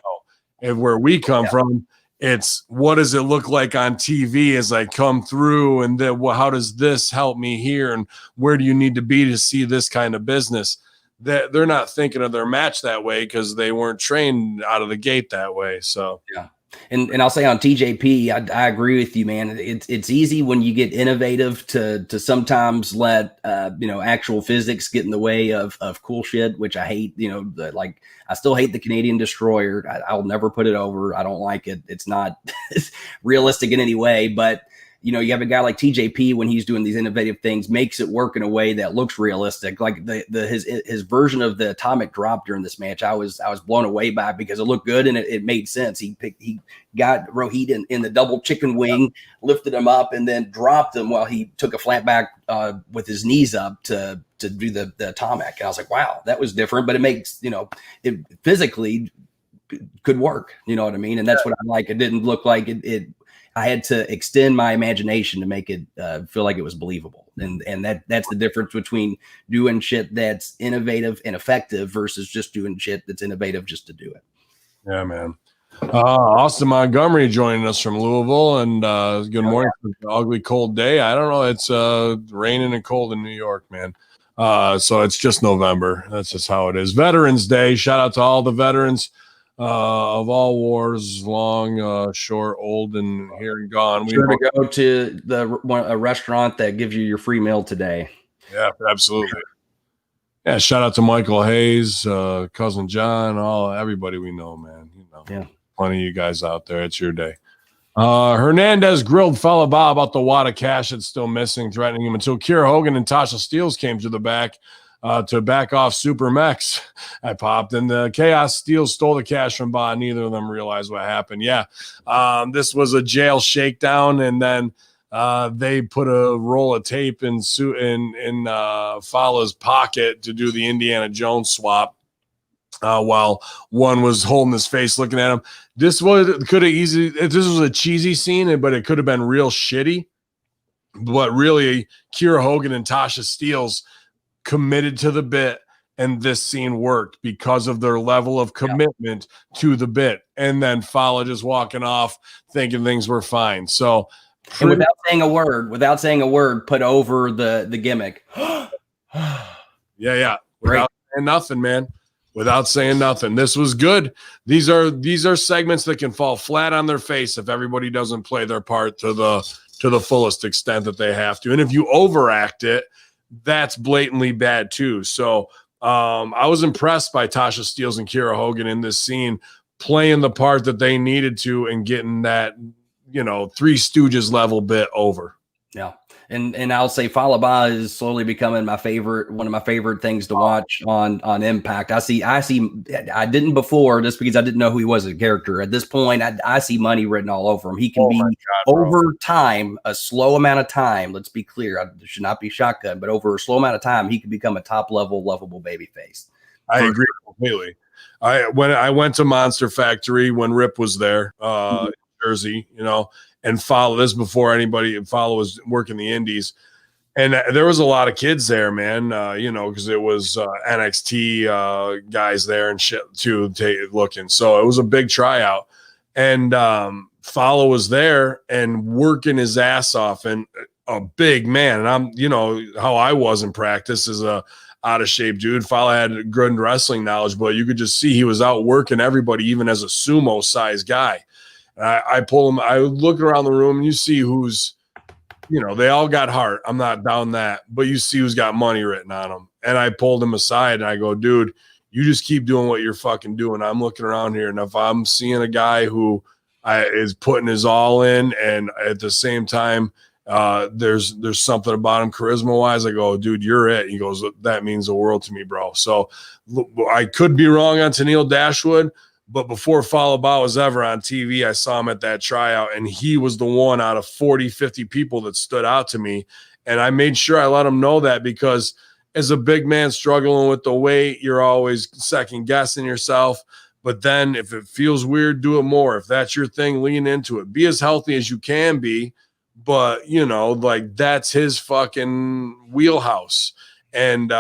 [SPEAKER 1] And where we come from, it's what does it look like on TV as I come through, and then how does this help me here, and where do you need to be to see this kind of business? That they're not thinking of their match that way because they weren't trained out of the gate that way. So
[SPEAKER 2] yeah. And I'll say on TJP, I agree with you, man. It's easy when you get innovative to sometimes let actual physics get in the way of cool shit, which I hate. I still hate the Canadian Destroyer. I'll never put it over. I don't like it. It's not realistic in any way, but you have a guy like TJP, when he's doing these innovative things, makes it work in a way that looks realistic. Like his version of the atomic drop during this match, I was blown away by it because it looked good and it made sense. He got Rohit in the double chicken wing, lifted him up, and then dropped him while he took a flat back with his knees up to do the atomic. And I was like, wow, that was different, but it makes, it physically could work. You know what I mean? And that's what I like. It didn't look like it I had to extend my imagination to make it feel like it was believable. And that's the difference between doing shit that's innovative and effective versus just doing shit that's innovative just to do it.
[SPEAKER 1] Yeah, man. Austin Montgomery joining us from Louisville, and good morning. Ugly cold day. I don't know. It's raining and cold in New York, man. So it's just November. That's just how it is. Veterans Day. Shout out to all the veterans of all wars, long, short, old, and here and gone.
[SPEAKER 2] Sure to go to a restaurant that gives you your free meal today.
[SPEAKER 1] Yeah, absolutely. Yeah, shout out to Michael Hayes, cousin John, everybody we know, man.
[SPEAKER 2] Yeah,
[SPEAKER 1] plenty of you guys out there. It's your day. Hernandez grilled Falaba about the wad of cash that's still missing, threatening him until Kiera Hogan and Tasha Steelz came to the back. To back off Super Mex. I popped, and the Chaos Steel stole the cash from Ba. Neither of them realized what happened. Yeah, this was a jail shakedown, and then they put a roll of tape in Fala's pocket to do the Indiana Jones swap. While one was holding his face, looking at him. This was a cheesy scene, but it could have been real shitty. But really, Kiera Hogan and Tasha Steelz committed to the bit, and this scene worked because of their level of commitment to the bit. And then Fala just walking off thinking things were fine. So
[SPEAKER 2] and without saying a word, put over the gimmick.
[SPEAKER 1] yeah. Without saying nothing, man. Without saying nothing. This was good. These are segments that can fall flat on their face if everybody doesn't play their part to the fullest extent that they have to. And if you overact it, that's blatantly bad too. So I was impressed by Tasha Steelz and Kiera Hogan in this scene, playing the part that they needed to and getting that, Three Stooges level bit over.
[SPEAKER 2] Yeah. And I'll say Falaba is slowly becoming one of my favorite things to watch on Impact. I didn't before just because I didn't know who he was as a character. At this point, I see money written all over him. He can over time, a slow amount of time. Let's be clear. I should not be shotgun, but over a slow amount of time, he could become a top level, lovable babyface.
[SPEAKER 1] I agree completely. When I went to Monster Factory when Rip was there, in Jersey, and Fala, this before anybody, Fala was working the indies. And there was a lot of kids there, man, because it was NXT guys there and shit too, looking. So it was a big tryout. And Follow was there and working his ass off, and a big man. And I'm, how I was in practice as a out of shape dude. Follow had good wrestling knowledge, but you could just see he was out working everybody, even as a sumo size guy. And I pull him, I look around the room and you see who's, they all got heart. I'm not down that, but you see who's got money written on them. And I pulled him aside and I go, dude, you just keep doing what you're fucking doing. I'm looking around here. And if I'm seeing a guy who is putting his all in, and at the same time, there's something about him charisma wise, I go, dude, you're it. He goes, that means the world to me, bro. So I could be wrong on Tennille Dashwood, but before Follow Bow was ever on TV, I saw him at that tryout, and he was the one out of 40, 50 people that stood out to me. And I made sure I let him know that, because as a big man struggling with the weight, you're always second guessing yourself. But then if it feels weird, do it more. If that's your thing, lean into it. Be as healthy as you can be. But, that's his fucking wheelhouse. And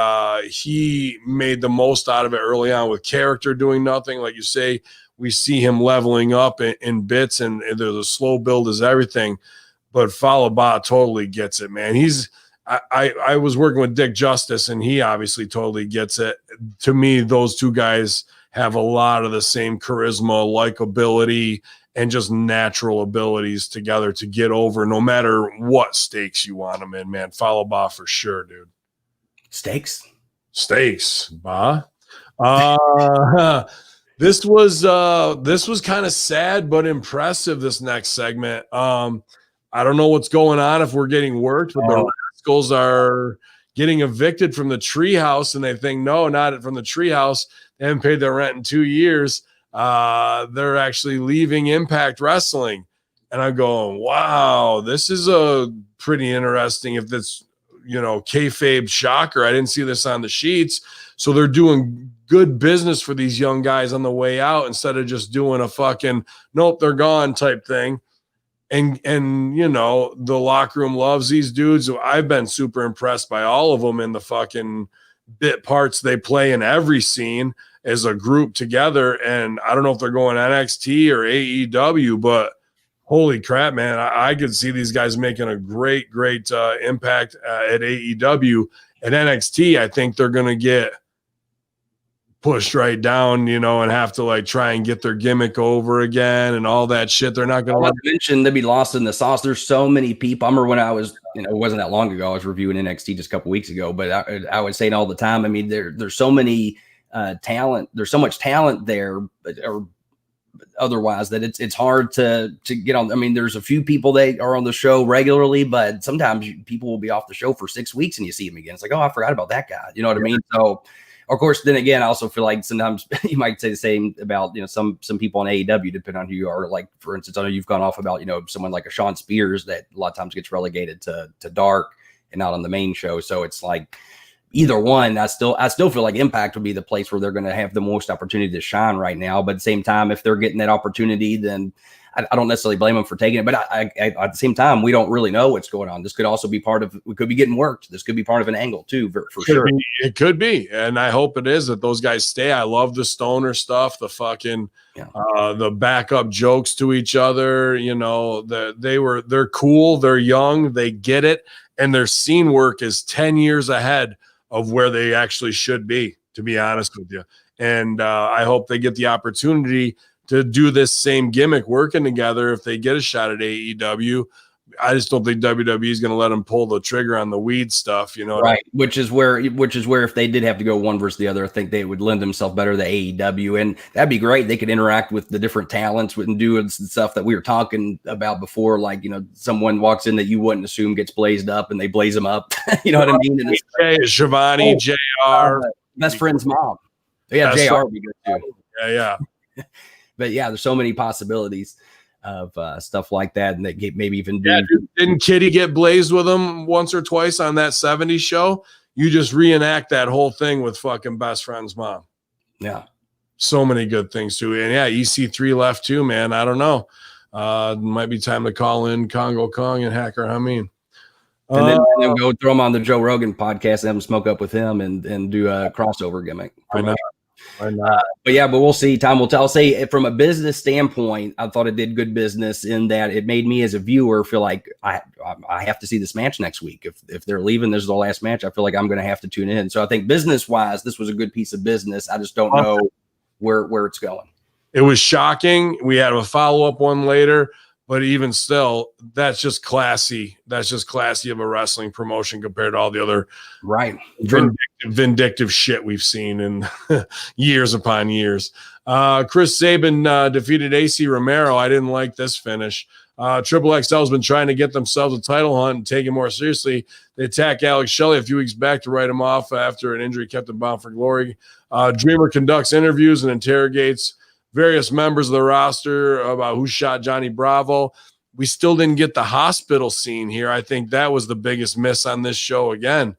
[SPEAKER 1] he made the most out of it early on with character doing nothing. Like you say, we see him leveling up in bits, and there's a slow build is everything. But Follow Bow totally gets it, man. I was working with Dick Justice, and he obviously totally gets it. To me, those two guys have a lot of the same charisma, likability, and just natural abilities together to get over no matter what stakes you want them in, man. Follow Bow for sure, dude.
[SPEAKER 2] Stakes,
[SPEAKER 1] bah. This was kind of sad but impressive, this next segment. I don't know what's going on, if we're getting worked, but the Rascals are getting evicted from the treehouse, and they think, no, not from the treehouse. They haven't paid their rent in 2 years. They're actually leaving Impact Wrestling. And I'm going, wow, this is a pretty interesting, if that's, kayfabe shocker. I didn't see this on the sheets. So they're doing good business for these young guys on the way out, instead of just doing a fucking, nope, they're gone type thing. And the locker room loves these dudes. I've been super impressed by all of them in the fucking bit parts they play in every scene as a group together. And I don't know if they're going NXT or AEW, but holy crap, man, I could see these guys making a great impact at AEW. At NXT, I think they're going to get pushed right down, and have to try and get their gimmick over again and all that shit. They're not going to
[SPEAKER 2] mention they'd be lost in the sauce. There's so many people. I remember when I was, it wasn't that long ago, I was reviewing NXT just a couple weeks ago, but I would say it all the time. I mean, there's so many talent. There's so much talent there, or otherwise, that it's hard to get on. I mean, there's a few people that are on the show regularly, but sometimes people will be off the show for 6 weeks and you see them again. It's like, oh, I forgot about that guy. You know what I mean? So, of course, then again, I also feel like sometimes you might say the same about, some people on AEW, depending on who you are. Like, for instance, I know you've gone off about, someone like a Sean Spears that a lot of times gets relegated to dark and not on the main show. So it's like either one. I still feel like Impact would be the place where they're going to have the most opportunity to shine right now. But at the same time, if they're getting that opportunity, then I don't necessarily blame them for taking it. But I at the same time, we don't really know what's going on. This could also be we could be getting worked. This could be part of an angle too, for sure.
[SPEAKER 1] It could be. And I hope it is, that those guys stay. I love the stoner stuff, the fucking, the backup jokes to each other. They're cool. They're young. They get it. And their scene work is 10 years ahead of where they actually should be, to be honest with you. And I hope they get the opportunity to do this same gimmick working together if they get a shot at AEW. I just don't think WWE is going to let them pull the trigger on the weed stuff, right?
[SPEAKER 2] I mean? Which is where if they did have to go one versus the other, I think they would lend themselves better to AEW, and that'd be great. They could interact with the different talents and do stuff that we were talking about before. Like, someone walks in that you wouldn't assume gets blazed up, and they blaze them up. You know what I mean?
[SPEAKER 1] And Shivani, JR,
[SPEAKER 2] best friend's mom. Yeah, JR would be good too.
[SPEAKER 1] Yeah.
[SPEAKER 2] But yeah, there's so many possibilities of stuff like that, and that maybe even
[SPEAKER 1] didn't Kitty get blazed with him once or twice on that 70s show? You just reenact that whole thing with fucking best friend's mom.
[SPEAKER 2] Yeah,
[SPEAKER 1] so many good things too. And yeah, EC3 left too, man. I don't know. Might be time to call in Congo Kong and Hacker Hamin.
[SPEAKER 2] And then go throw him on the Joe Rogan podcast and have him smoke up with him and do a crossover gimmick.
[SPEAKER 1] Why not?
[SPEAKER 2] But we'll see. Time will tell. I'll say from a business standpoint, I thought it did good business in that it made me as a viewer feel like I have to see this match next week. If they're leaving, this is the last match. I feel like I'm going to have to tune in. So I think business wise, this was a good piece of business. I just don't know where it's going.
[SPEAKER 1] It was shocking. We had a follow-up one later, but even still, that's just classy. That's just classy of a wrestling promotion compared to all the other vindictive shit we've seen in years upon years. Chris Sabin defeated AC Romero. I didn't like this finish. Triple XL has been trying to get themselves a title hunt and take it more seriously. They attacked Alex Shelley a few weeks back to write him off after an injury kept him bound for glory. Dreamer conducts interviews and interrogates various members of the roster about who shot Johnny Bravo. We still didn't get the hospital scene here. I think that was the biggest miss on this show again.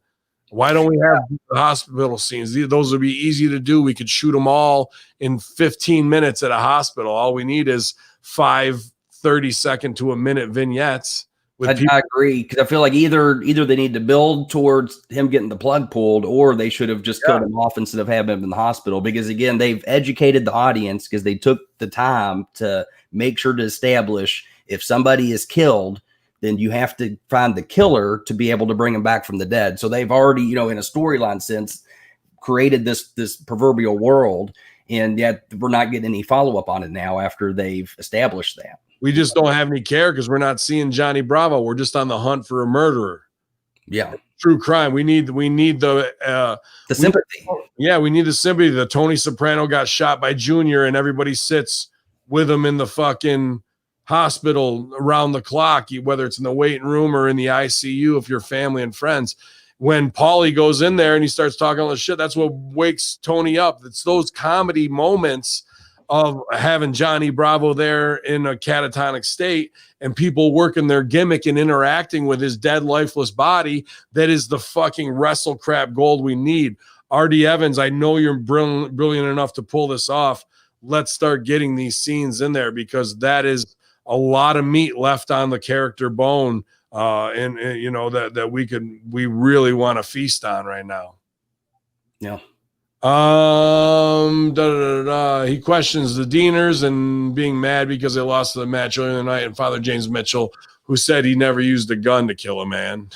[SPEAKER 1] Why don't we have the hospital scenes? Those would be easy to do. We could shoot them all in 15 minutes at a hospital. All we need is 5 30-second to a minute vignettes.
[SPEAKER 2] I agree, because I feel like either they need to build towards him getting the plug pulled, or they should have just cut him off instead of having him in the hospital. Because again, they've educated the audience because they took the time to make sure to establish if somebody is killed, then you have to find the killer to be able to bring him back from the dead. So they've already, in a storyline sense, created this proverbial world, and yet we're not getting any follow up on it now after they've established that.
[SPEAKER 1] We just don't have any care because we're not seeing Johnny Bravo. We're just on the hunt for a murderer.
[SPEAKER 2] Yeah.
[SPEAKER 1] True crime. We need the
[SPEAKER 2] sympathy.
[SPEAKER 1] We need the sympathy. The Tony Soprano got shot by Junior and everybody sits with him in the fucking hospital around the clock, whether it's in the waiting room or in the ICU if you're family and friends. When Paulie goes in there and he starts talking all this shit, that's what wakes Tony up. It's those comedy moments of having Johnny Bravo there in a catatonic state and people working their gimmick and interacting with his dead, lifeless body. That is the fucking wrestle crap gold we need. RD Evans, I know you're brilliant enough to pull this off. Let's start getting these scenes in there because that is a lot of meat left on the character bone. And that we really want to feast on right now.
[SPEAKER 2] Yeah.
[SPEAKER 1] He questions the Deaners and being mad because they lost the match earlier in the night, and Father James Mitchell, who said he never used a gun to kill a man.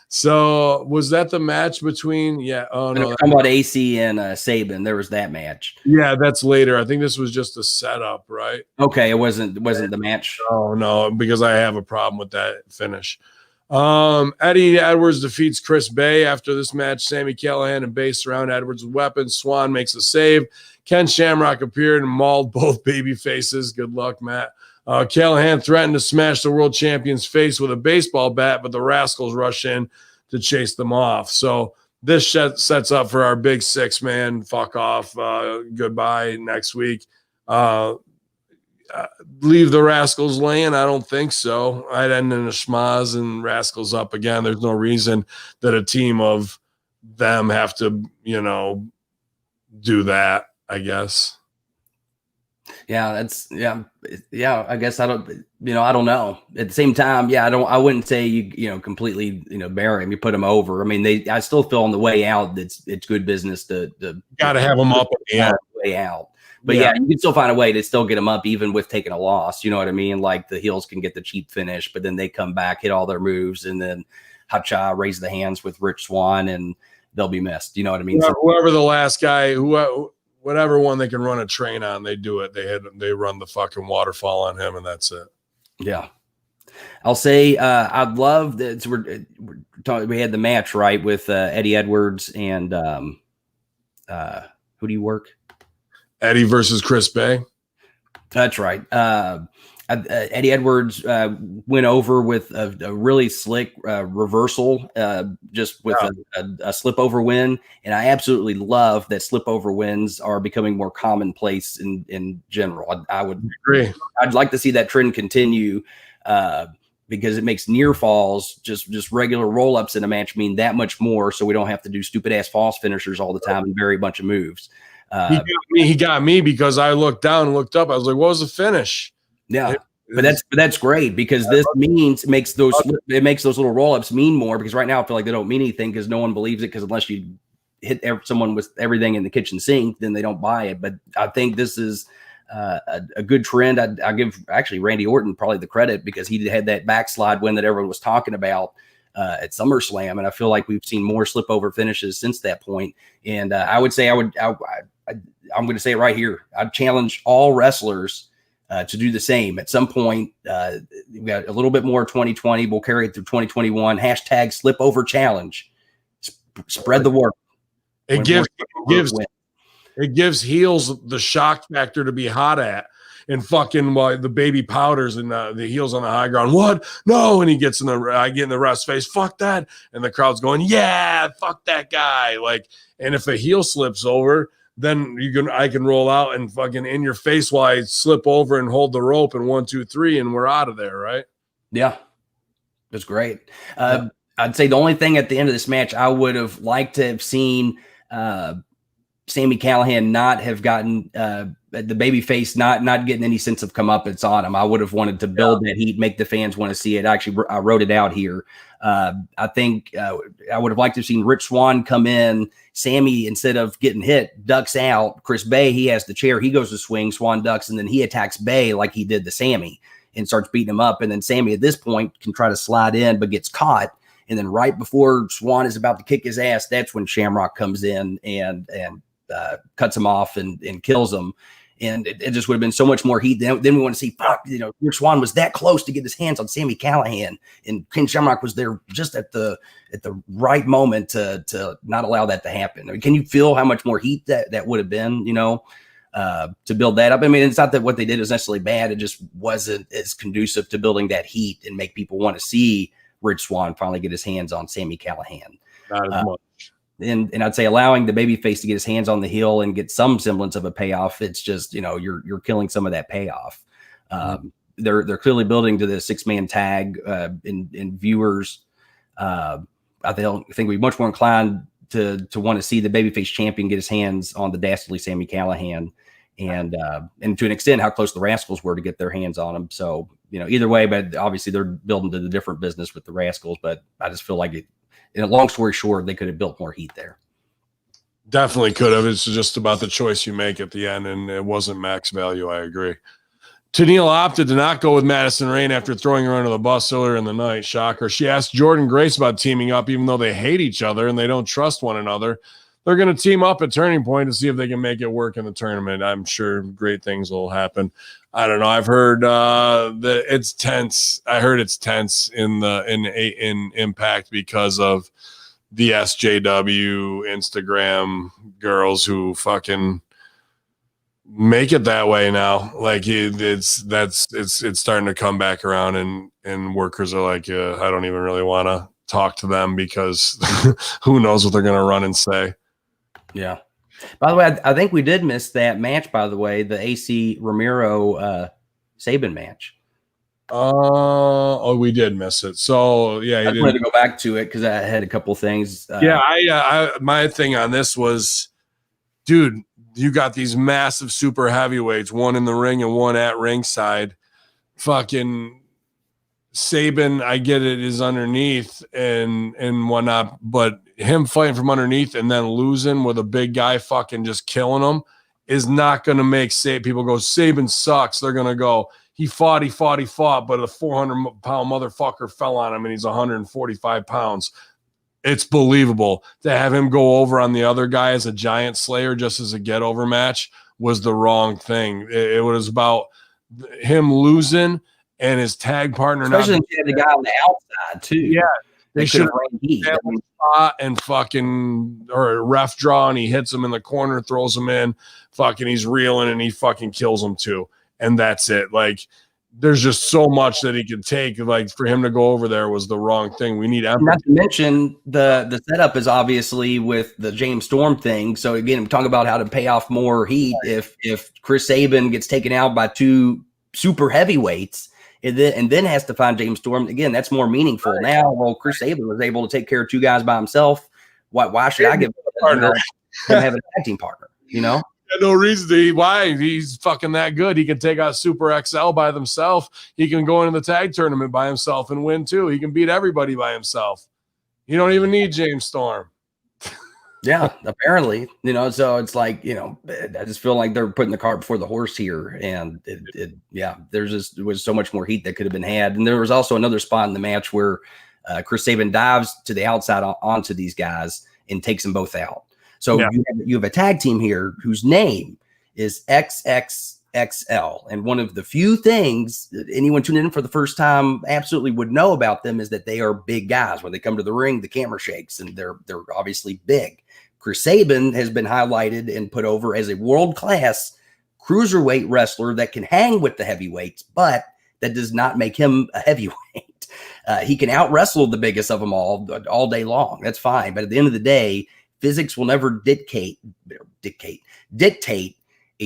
[SPEAKER 1] So was that the match between? Yeah. Oh no.
[SPEAKER 2] Talking about AC and Sabin, there was that match.
[SPEAKER 1] Yeah, that's later. I think this was just a setup, right?
[SPEAKER 2] Okay, it wasn't the match.
[SPEAKER 1] Oh no, because I have a problem with that finish. Eddie Edwards defeats Chris Bay. After this match, Sami Callihan and Bay surround Edwards with weapons. Swan makes a save. Ken Shamrock appeared and mauled both baby faces. Good luck, Matt. Callihan threatened to smash the world champion's face with a baseball bat, but the Rascals rush in to chase them off. So this sets up for our big 6-man fuck off. Goodbye next week. Leave the Rascals laying? I don't think so. I'd end in a schmaz and Rascals up again. There's no reason that a team of them have to, do that, I guess.
[SPEAKER 2] Yeah, I guess I don't know. At the same time, I wouldn't say you completely, bury him. You put him over. I mean, I still feel on the way out it's good business to
[SPEAKER 1] got to have them up at
[SPEAKER 2] the way out. But you can still find a way to still get them up even with taking a loss. You know what I mean? Like the heels can get the cheap finish, but then they come back, hit all their moves, and then Hacha raise the hands with Rich Swann, and they'll be missed. You know what I mean?
[SPEAKER 1] Whoever the last guy, whatever one they can run a train on, they do it. They run the fucking waterfall on him, and that's it.
[SPEAKER 2] Yeah. I'll say I'd love that we're talking. We had the match right with Eddie Edwards and who do you work?
[SPEAKER 1] Eddie versus Chris Bay.
[SPEAKER 2] That's right. Eddie Edwards went over with a really slick reversal, just with a slip over win. And I absolutely love that slip over wins are becoming more commonplace in general. I would
[SPEAKER 1] agree.
[SPEAKER 2] I'd like to see that trend continue because it makes near falls, just regular roll ups in a match mean that much more. So we don't have to do stupid ass false finishers all the time and vary a bunch of moves.
[SPEAKER 1] He got me because I looked down and looked up. I was like, what was the finish?
[SPEAKER 2] Yeah. But that's great because this makes those little roll ups mean more, because right now I feel like they don't mean anything because no one believes it, because unless you hit someone with everything in the kitchen sink, then they don't buy it. But I think this is a good trend. I give actually Randy Orton probably the credit, because he had that backslide win that everyone was talking about at SummerSlam, and I feel like we've seen more slip over finishes since that point. And I would say I'm going to say it right here. I'd challenge all wrestlers to do the same at some point. We've got a little bit more 2020. We'll carry it through 2021. Hashtag slip over challenge. Spread the word.
[SPEAKER 1] It gives heels the shock factor to be hot at, and fucking the baby powders and the heels on the high ground. What? No. And he gets I get in the ref's face. Fuck that. And the crowd's going, yeah, fuck that guy. Like, and if a heel slips over, then I can roll out and fucking in your face while I slip over and hold the rope, and 1, 2, 3, and we're out of there, right?
[SPEAKER 2] Yeah, that's great. I'd say the only thing at the end of this match I would have liked to have seen Sami Callihan not have gotten the babyface not getting any sense of comeuppance on him. I would have wanted to build that heat, make the fans want to see it. Actually, I wrote it out here. I think I would have liked to have seen Rich Swann come in. Sammy, instead of getting hit, ducks out. Chris Bay, he has the chair. He goes to swing. Swann ducks, and then he attacks Bay like he did to Sammy and starts beating him up. And then Sammy at this point can try to slide in, but gets caught. And then right before Swann is about to kick his ass, that's when Shamrock comes in and cuts him off and kills him. And it just would have been so much more heat. Then we want to see, Rich Swann was that close to get his hands on Sami Callihan, and Ken Shamrock was there just at the right moment to not allow that to happen. I mean, can you feel how much more heat that would have been, to build that up? I mean, it's not that what they did was necessarily bad. It just wasn't as conducive to building that heat and make people want to see Rich Swann finally get his hands on Sami Callihan.
[SPEAKER 1] Not as much.
[SPEAKER 2] And I'd say allowing the babyface to get his hands on the heel and get some semblance of a payoff, it's just, you're killing some of that payoff. They're clearly building to the 6-man tag in viewers. I think we're much more inclined to want to see the babyface champion get his hands on the dastardly Sami Callihan, and to an extent how close the Rascals were to get their hands on him. So, either way, but obviously they're building to the different business with the Rascals, but I just feel like in a long story short, they could have built more heat there.
[SPEAKER 1] Definitely could have. It's just about the choice you make at the end, and it wasn't max value. I agree. Tennille opted to not go with Madison Rayne after throwing her under the bus earlier in the night. Shocker. She asked Jordan Grace about teaming up, even though they hate each other and they don't trust one another. They're going to team up at Turning Point to see if they can make it work in the tournament. I'm sure great things will happen. I don't know. I've heard that it's tense. I heard it's tense in Impact because of the SJW Instagram girls who fucking make it that way now. Like it's starting to come back around, and workers are like, I don't even really want to talk to them because who knows what they're going to run and say.
[SPEAKER 2] Yeah. By the way, I think we did miss that match, by the way, the AC Romero Sabin match.
[SPEAKER 1] Oh, we did miss it. So, yeah.
[SPEAKER 2] I wanted to go back to it because I had a couple things.
[SPEAKER 1] My thing on this was, dude, you got these massive super heavyweights, one in the ring and one at ringside. Fucking Sabin, I get it, is underneath and whatnot, but him fighting from underneath and then losing with a big guy fucking just killing him is not going to make people go, Sabin sucks. They're going to go, he fought, but a 400-pound motherfucker fell on him and he's 145 pounds. It's believable. To have him go over on the other guy as a giant slayer just as a get-over match was the wrong thing. It was about him losing and his tag partner.
[SPEAKER 2] Especially the guy on the outside, too.
[SPEAKER 1] Yeah. They should have spot and fucking, or a ref draw, and he hits him in the corner, throws him in, fucking he's reeling, and he fucking kills him too. And that's it. Like, there's just so much that he could take. Like, for him to go over there was the wrong thing. We need empathy.
[SPEAKER 2] Not to mention the setup is obviously with the James Storm thing. So again, we're talking about how to pay off more heat. If Chris Sabin gets taken out by two super heavyweights, and then has to find James Storm again, that's more meaningful. Right. Now, well, Chris Sabin was able to take care of two guys by himself. Why should I give him have a tag team partner?
[SPEAKER 1] got no reason to. Why? He's fucking that good. He can take out Super XL by himself. He can go into the tag tournament by himself and win too. He can beat everybody by himself. You don't even need James Storm.
[SPEAKER 2] Yeah, apparently, so it's like, I just feel like they're putting the cart before the horse here. And there was so much more heat that could have been had. And there was also another spot in the match where Chris Sabin dives to the outside onto these guys and takes them both out. So you have a tag team here whose name is XXXL. And one of the few things that anyone tuning in for the first time absolutely would know about them is that they are big guys. When they come to the ring, the camera shakes, and they're obviously big. Chris Sabin has been highlighted and put over as a world-class cruiserweight wrestler that can hang with the heavyweights, but that does not make him a heavyweight. He can out-wrestle the biggest of them all day long. That's fine. But at the end of the day, physics will never dictate a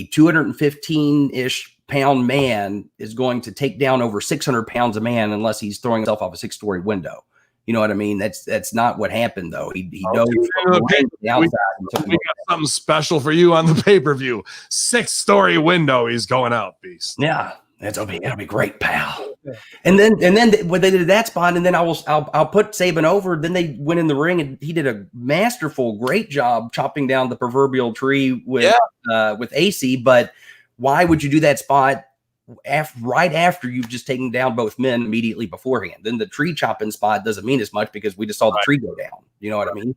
[SPEAKER 2] 215-ish pound man is going to take down over 600 pounds of man unless he's throwing himself off a 6-story window. You know what I mean? That's not what happened, though. He knows the outside.
[SPEAKER 1] We got something special for you on the pay-per-view. 6-story window. He's going out, Beast.
[SPEAKER 2] Yeah, that'll be great, pal. And then when they did that spot, and then I'll put Sabin over. Then they went in the ring, and he did a masterful, great job chopping down the proverbial tree with AC. But why would you do that spot right after you've just taken down both men immediately beforehand? Then the tree chopping spot doesn't mean as much because we just saw the tree go down. You know what I mean?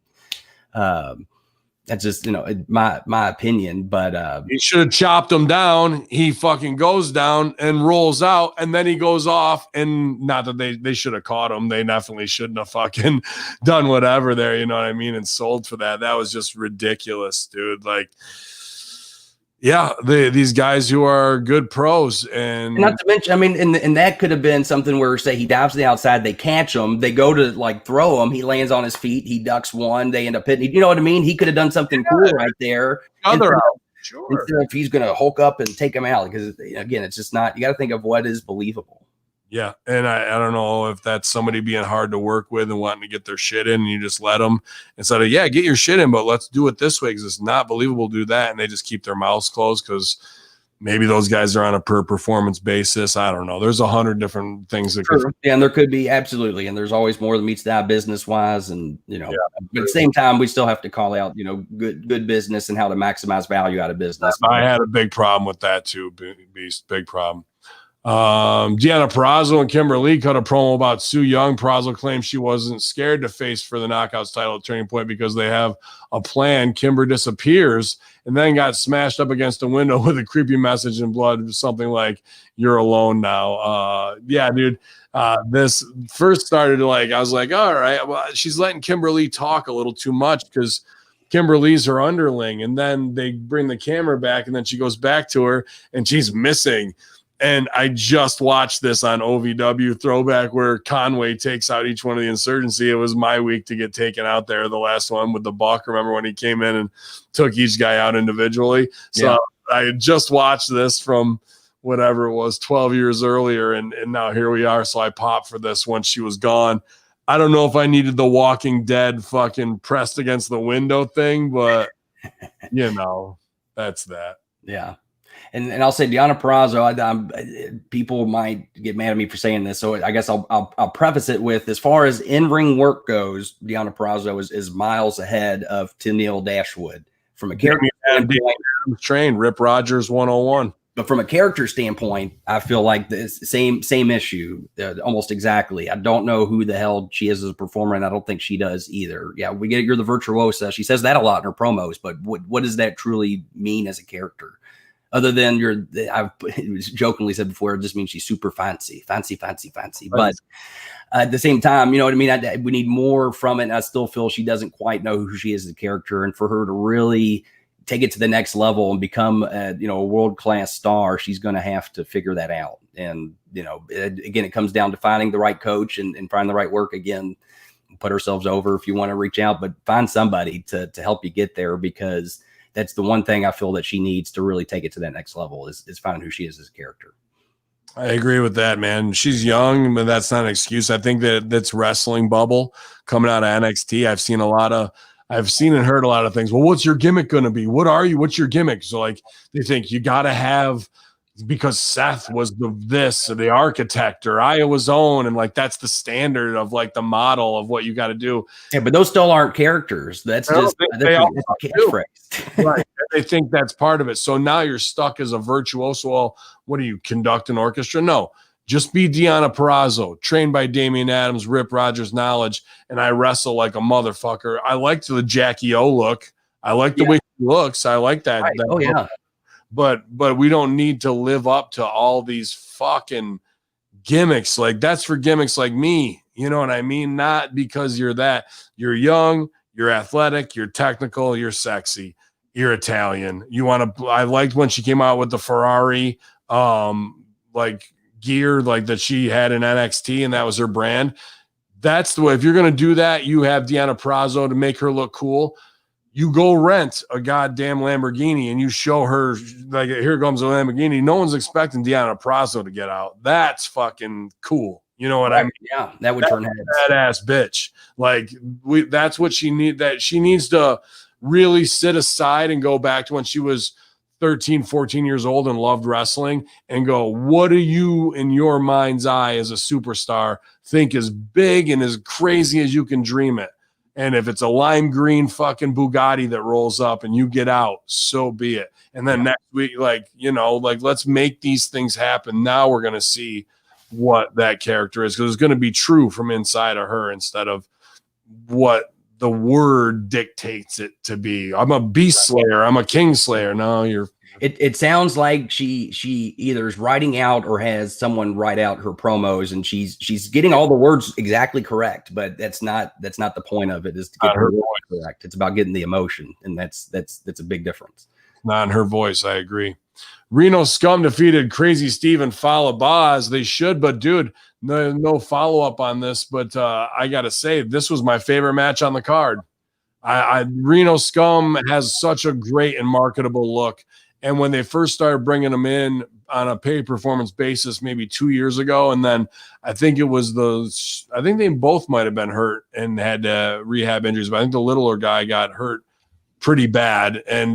[SPEAKER 2] That's just, my opinion, but
[SPEAKER 1] he should have chopped him down. He fucking goes down and rolls out, and then he goes off. And not that they should have caught him. They definitely shouldn't have fucking done whatever there, you know what I mean, and sold for that. That was just ridiculous, dude. Like, yeah, these guys who are good pros, and
[SPEAKER 2] not to mention, I mean, and that could have been something where, say, he dives to the outside, they catch him, they go to like throw him, he lands on his feet, he ducks one, they end up hitting. You know what I mean? He could have done something cool right there. Instead of he's going to hulk up and take him out, because again, it's just not. You got to think of what is believable.
[SPEAKER 1] Yeah, and I don't know if that's somebody being hard to work with and wanting to get their shit in, and you just let them instead of, get your shit in, but let's do it this way because it's not believable to do that, and they just keep their mouths closed because maybe those guys are on a per performance basis. I don't know. There's 100 different things that could.
[SPEAKER 2] Yeah, and there could be, absolutely, and there's always more that meets the eye business wise, and but at the same time, we still have to call out good business and how to maximize value out of business.
[SPEAKER 1] I had a big problem with that too, Beast. Big problem. Deanna Purrazzo and Kimberly cut a promo about Sue Young. Purrazzo claims she wasn't scared to face for the Knockouts title at Turning Point because they have a plan. Kimber disappears and then got smashed up against a window with a creepy message in blood, something like, "You're alone now." Dude. This first started I was like, all right, well, she's letting Kimberly talk a little too much because Kimberly's her underling. And then they bring the camera back and then she goes back to her and she's missing. And I just watched this on OVW Throwback where Conway takes out each one of the Insurgency. It was my week to get taken out there, the last one with the Buck. Remember when he came in and took each guy out individually? So I just watched this from whatever it was, 12 years earlier, and now here we are. So I popped for this once she was gone. I don't know if I needed the Walking Dead fucking pressed against the window thing, but, that's that.
[SPEAKER 2] Yeah. And I'll say Deanna Purrazzo, people might get mad at me for saying this, so I guess I'll preface it with, as far as in-ring work goes, Deanna Purrazzo is miles ahead of Tennille Dashwood from a character standpoint.
[SPEAKER 1] Train Rip Rogers 101.
[SPEAKER 2] But from a character standpoint, I feel like the same issue, almost exactly. I don't know who the hell she is as a performer, and I don't think she does either. Yeah, we get you're the virtuosa. She says that a lot in her promos, but what does that truly mean as a character? Other than I've jokingly said before, it just means she's super fancy. But at the same time, you know what I mean? We need more from it. And I still feel she doesn't quite know who she is as a character. And for her to really take it to the next level and become a world-class star, she's going to have to figure that out. And, again, it comes down to finding the right coach and finding the right work again. Put ourselves over if you want to reach out, but find somebody to help you get there, because that's the one thing I feel that she needs to really take it to that next level is finding who she is as a character.
[SPEAKER 1] I agree with that, man. She's young, but that's not an excuse. I think that's wrestling bubble coming out of NXT. I've seen a lot of I've seen and heard a lot of things. Well, what's your gimmick going to be? What are you? What's your gimmick? So like they think you got to have, because Seth was the architect or Iowa's own, and like that's the standard of like the model of what you got to do.
[SPEAKER 2] Yeah, but those still aren't characters. That's just that's a catchphrase.
[SPEAKER 1] Right. They think that's part of it. So now you're stuck as a virtuoso. Well, what do you conduct an orchestra? No, just be Deanna Purrazzo, trained by Damian Adams, Rip Rogers knowledge, and I wrestle like a motherfucker. I like the Jackie O look. I like the way she looks. I like that.
[SPEAKER 2] Right.
[SPEAKER 1] that
[SPEAKER 2] oh
[SPEAKER 1] look.
[SPEAKER 2] yeah.
[SPEAKER 1] But we don't need to live up to all these fucking gimmicks. Like that's for gimmicks like me. You know what I mean? Not because you're young, you're athletic, you're technical, you're sexy, you're Italian. I liked when she came out with the Ferrari like gear like that she had in NXT, and that was her brand. That's the way. If you're gonna do that, you have Deanna Purrazzo to make her look cool. You go rent a goddamn Lamborghini and you show her like, here comes a Lamborghini. No one's expecting Deanna Purrazzo to get out. That's fucking cool. You know what I mean?
[SPEAKER 2] Yeah, that would turn heads.
[SPEAKER 1] Badass bitch. Like that's what she needs. That she needs to really sit aside and go back to when she was 13, 14 years old and loved wrestling and go, what do you in your mind's eye as a superstar think is big and as crazy as you can dream it? And if it's a lime green fucking Bugatti that rolls up and you get out, so be it. And then next week, let's make these things happen. Now we're going to see what that character is, because it's going to be true from inside of her instead of what the word dictates it to be. I'm a beast slayer. I'm a king slayer. No, you're.
[SPEAKER 2] It sounds like she either is writing out or has someone write out her promos, and she's getting all the words exactly correct, but that's not the point of it, is to get her voice correct. It's about getting the emotion, and that's a big difference.
[SPEAKER 1] Not in her voice, I agree. Reno Scum defeated Crazy Steve and Falaba, as they should, but dude, no follow-up on this, but I gotta say, this was my favorite match on the card. Reno Scum has such a great and marketable look. And when they first started bringing them in on a pay performance basis, maybe 2 years ago, and then I think they both might have been hurt and had rehab injuries, but I think the littler guy got hurt pretty bad. And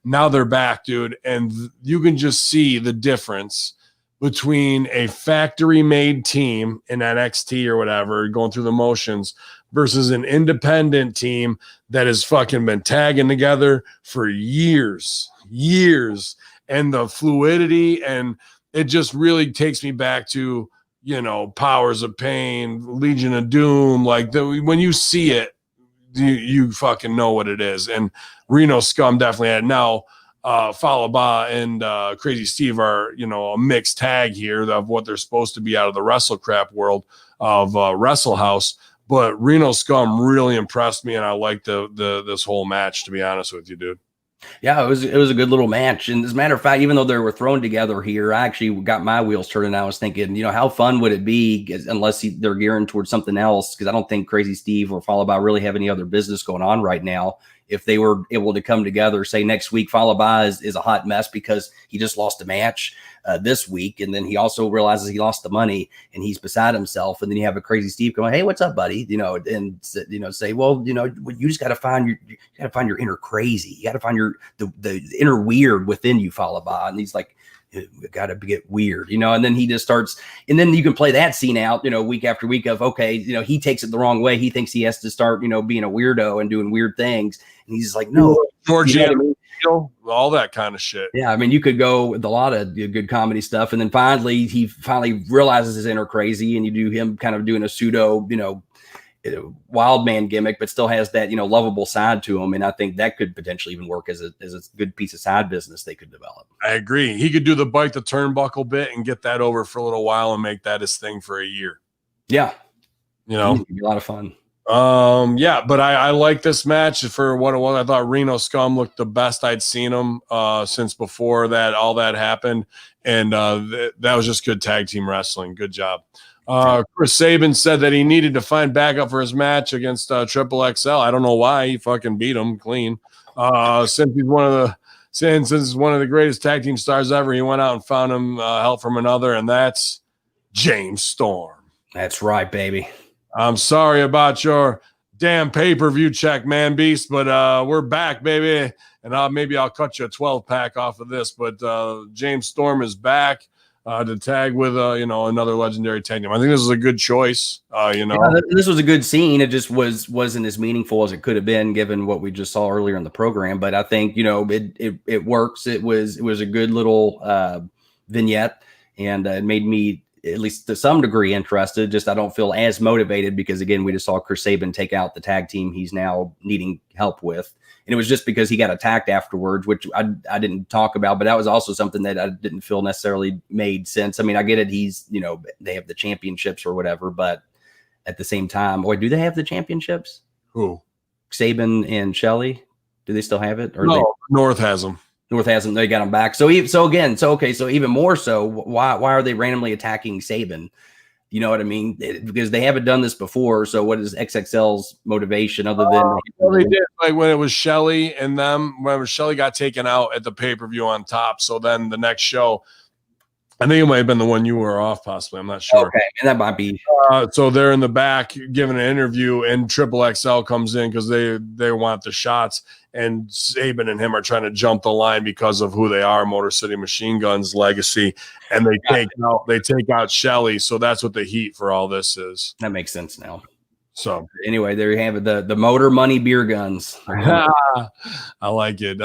[SPEAKER 1] now they're back, dude. And you can just see the difference between a factory-made team in NXT or whatever, going through the motions, versus an independent team that has fucking been tagging together for years, and the fluidity, and it just really takes me back to, Powers of Pain, Legion of Doom. Like when you see it, you fucking know what it is. And Reno Scum definitely had. Now Falaba and Crazy Steve are, a mixed tag here of what they're supposed to be out of the wrestle crap world of Wrestle House. But Reno Scum really impressed me, and I liked this whole match, to be honest with you, dude.
[SPEAKER 2] Yeah, it was a good little match. And as a matter of fact, even though they were thrown together here, I actually got my wheels turning. I was thinking, how fun would it be, unless they're gearing towards something else? Because I don't think Crazy Steve or Falaba really have any other business going on right now. If they were able to come together, say next week, Falaba is a hot mess because he just lost a match this week, and then he also realizes he lost the money and he's beside himself. And then you have a Crazy Steve going, "Hey, what's up, buddy?" And say, "Well, you just got to find your inner crazy. You got to find the inner weird within you, Falaba." And he's like, got to get weird, and then he just starts, and then you can play that scene out, week after week of, okay, he takes it the wrong way. He thinks he has to start, being a weirdo and doing weird things. And he's like, no,
[SPEAKER 1] all that kind of shit.
[SPEAKER 2] Yeah. I mean, you could go with a lot of good comedy stuff. And then he finally realizes his inner crazy, and you do him kind of doing a pseudo, wild man gimmick, but still has that, lovable side to him. And I think that could potentially even work as a good piece of side business they could develop.
[SPEAKER 1] I agree. He could do the bite the turnbuckle bit and get that over for a little while and make that his thing for a year.
[SPEAKER 2] Yeah.
[SPEAKER 1] It'd
[SPEAKER 2] be a lot of fun.
[SPEAKER 1] But I like this match for what it was. I thought Reno Scum looked the best I'd seen him since before that all that happened. And that was just good tag team wrestling. Good job. Chris Sabin said that he needed to find backup for his match against Triple XL. I don't know why. He fucking beat him clean. Since he's one of the greatest tag team stars ever, he went out and found him help from another, and that's James Storm.
[SPEAKER 2] That's right, baby.
[SPEAKER 1] I'm sorry about your damn pay-per-view check, man beast, but we're back, baby. And maybe I'll cut you a 12-pack off of this, but James Storm is back to tag with another legendary tag team. I think this is a good choice.
[SPEAKER 2] This was a good scene. It just wasn't as meaningful as it could have been given what we just saw earlier in the program. But I think it works. It was a good little vignette, and it made me, at least to some degree, interested. Just I don't feel as motivated because, again, we just saw Chris Sabin take out the tag team he's now needing help with. And it was just because he got attacked afterwards, which I didn't talk about, but that was also something that I didn't feel necessarily made sense. I mean, I get it. He's, they have the championships or whatever, but at the same time, do they have the championships?
[SPEAKER 1] Who?
[SPEAKER 2] Sabin and Shelley? Do they still have it? Or
[SPEAKER 1] no, North has them.
[SPEAKER 2] North has them. They got them back. So even more so, why are they randomly attacking Sabin? You know what I mean? Because they haven't done this before. So what is XXL's motivation other than
[SPEAKER 1] they did like when it was Shelley and them, when Shelley got taken out at the pay-per-view on top. So then the next show, I think it might have been the one you were off, possibly. I'm not sure.
[SPEAKER 2] Okay, and that might be.
[SPEAKER 1] So they're in the back giving an interview, and Triple XL comes in because they want the shots, and Sabin and him are trying to jump the line because of who they are, Motor City Machine Guns legacy, and they take out Shelley. So that's what the heat for all this is.
[SPEAKER 2] That makes sense now.
[SPEAKER 1] So
[SPEAKER 2] anyway, there you have it, the Motor Money Beer Guns.
[SPEAKER 1] I like it.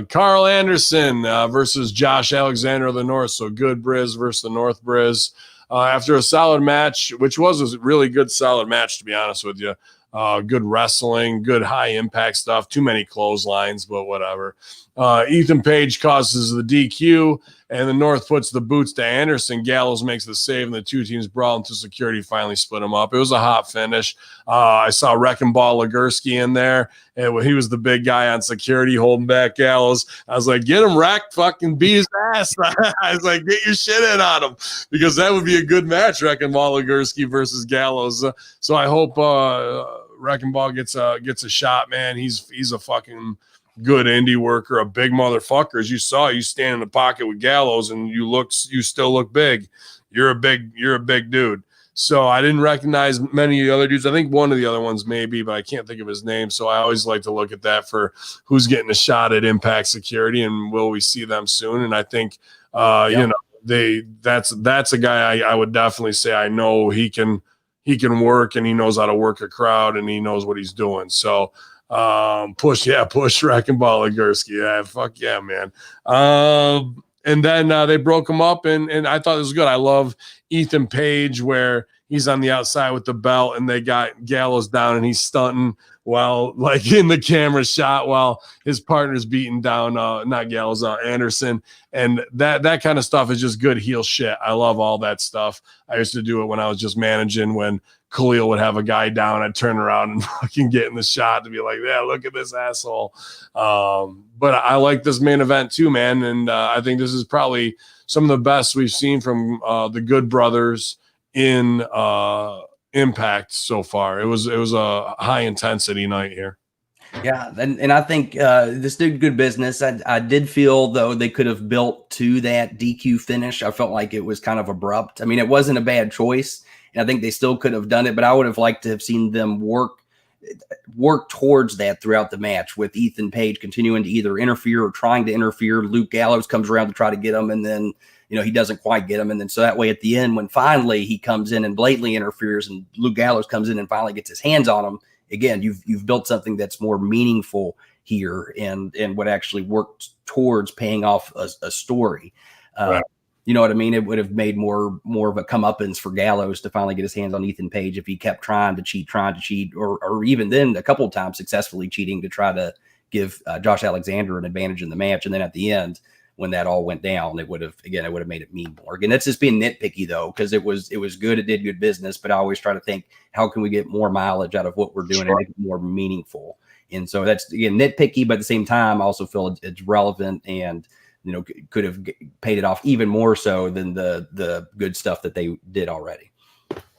[SPEAKER 1] Carl Anderson versus Josh Alexander of the North. So Good Briz versus the North Briz. After a solid match, which was a really good solid match, to be honest with you. Good wrestling, good high impact stuff. Too many clotheslines, but whatever. Ethan Page causes the DQ, and the North puts the boots to Anderson. Gallows makes the save, and the two teams brawl into security, finally split them up. It was a hot finish. I saw Wrecking Ball Legursky in there, and he was the big guy on security holding back Gallows. I was like, get him wrecked, fucking beat his ass. I was like, get your shit in on him, because that would be a good match, Wrecking Ball Legursky versus Gallows. So I hope Wrecking Ball gets a shot, man. He's a fucking good indie worker, a big motherfucker. As you saw, you stand in the pocket with Gallows, and you still look big. You're a big dude. So I didn't recognize many of the other dudes. I think one of the other ones maybe, but I can't think of his name. So I always like to look at that for who's getting a shot at Impact Security, and will we see them soon? And I think that's a guy I would definitely say I know he can work, and he knows how to work a crowd, and he knows what he's doing. So push Wrecking Ball Legursky. Yeah, fuck yeah, man. And then they broke him up, and I thought it was good. I love Ethan Page, where he's on the outside with the belt, and they got Gallows down, and he's stunting while, like, in the camera shot while his partner's beating down not Gallows, Anderson. And that kind of stuff is just good heel shit. I love all that stuff. I used to do it when I was just managing. When Khalil would have a guy down, I'd turn around and fucking get in the shot to be like, yeah, look at this asshole. But I like this main event too, man. And I think this is probably some of the best we've seen from the Good Brothers in Impact so far. It was a high intensity night here.
[SPEAKER 2] Yeah, and I think this did good business. I did feel, though, they could have built to that DQ finish. I felt like it was kind of abrupt. I mean, it wasn't a bad choice, and I think they still could have done it, but I would have liked to have seen them work towards that throughout the match, with Ethan Page continuing to either interfere or trying to interfere. Luke Gallows comes around to try to get him, and then he doesn't quite get him. And then so that way at the end, when finally he comes in and blatantly interferes, and Luke Gallows comes in and finally gets his hands on him, again, you've built something that's more meaningful here, and would actually work towards paying off a story.
[SPEAKER 1] Right.
[SPEAKER 2] You know what I mean? It would have made more of a comeuppance for Gallows to finally get his hands on Ethan Page if he kept trying to cheat, or even then a couple of times successfully cheating to try to give Josh Alexander an advantage in the match. And then at the end, when that all went down, it would have made it mean more. Again, that's just being nitpicky, though, because it was good. It did good business, but I always try to think, how can we get more mileage out of what we're doing and make it more meaningful? And so that's, again, nitpicky, but at the same time, I also feel it's relevant and, could have paid it off even more so than the good stuff that they did already.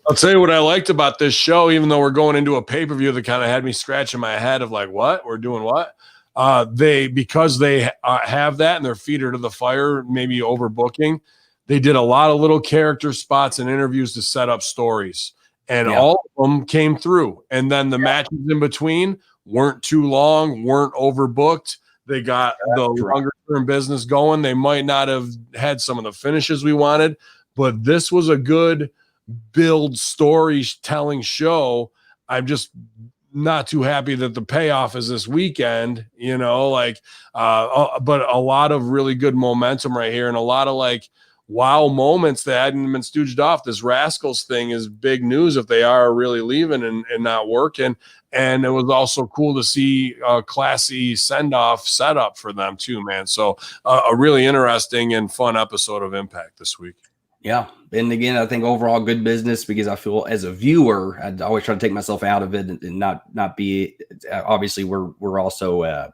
[SPEAKER 1] I'll tell you what I liked about this show, even though we're going into a pay-per-view that kind of had me scratching my head of like, what? We're doing what? Because they have that and their feet are to the fire, maybe overbooking, they did a lot of little character spots and interviews to set up stories. and all of them came through. And then the matches in between weren't too long, weren't overbooked. They got the longer term business going. They might not have had some of the finishes we wanted, but this was a good build storytelling show. I'm just not too happy that the payoff is this weekend, you know, like, but a lot of really good momentum right here and a lot of like wow moments that hadn't been stooged off. This Rascals thing is big news if they are really leaving and not working. And it was also cool to see a classy send-off setup for them too, man. So a really interesting and fun episode of Impact this week.
[SPEAKER 2] Yeah. And again, I think overall good business because I feel as a viewer, I always try to take myself out of it and not be, obviously we're also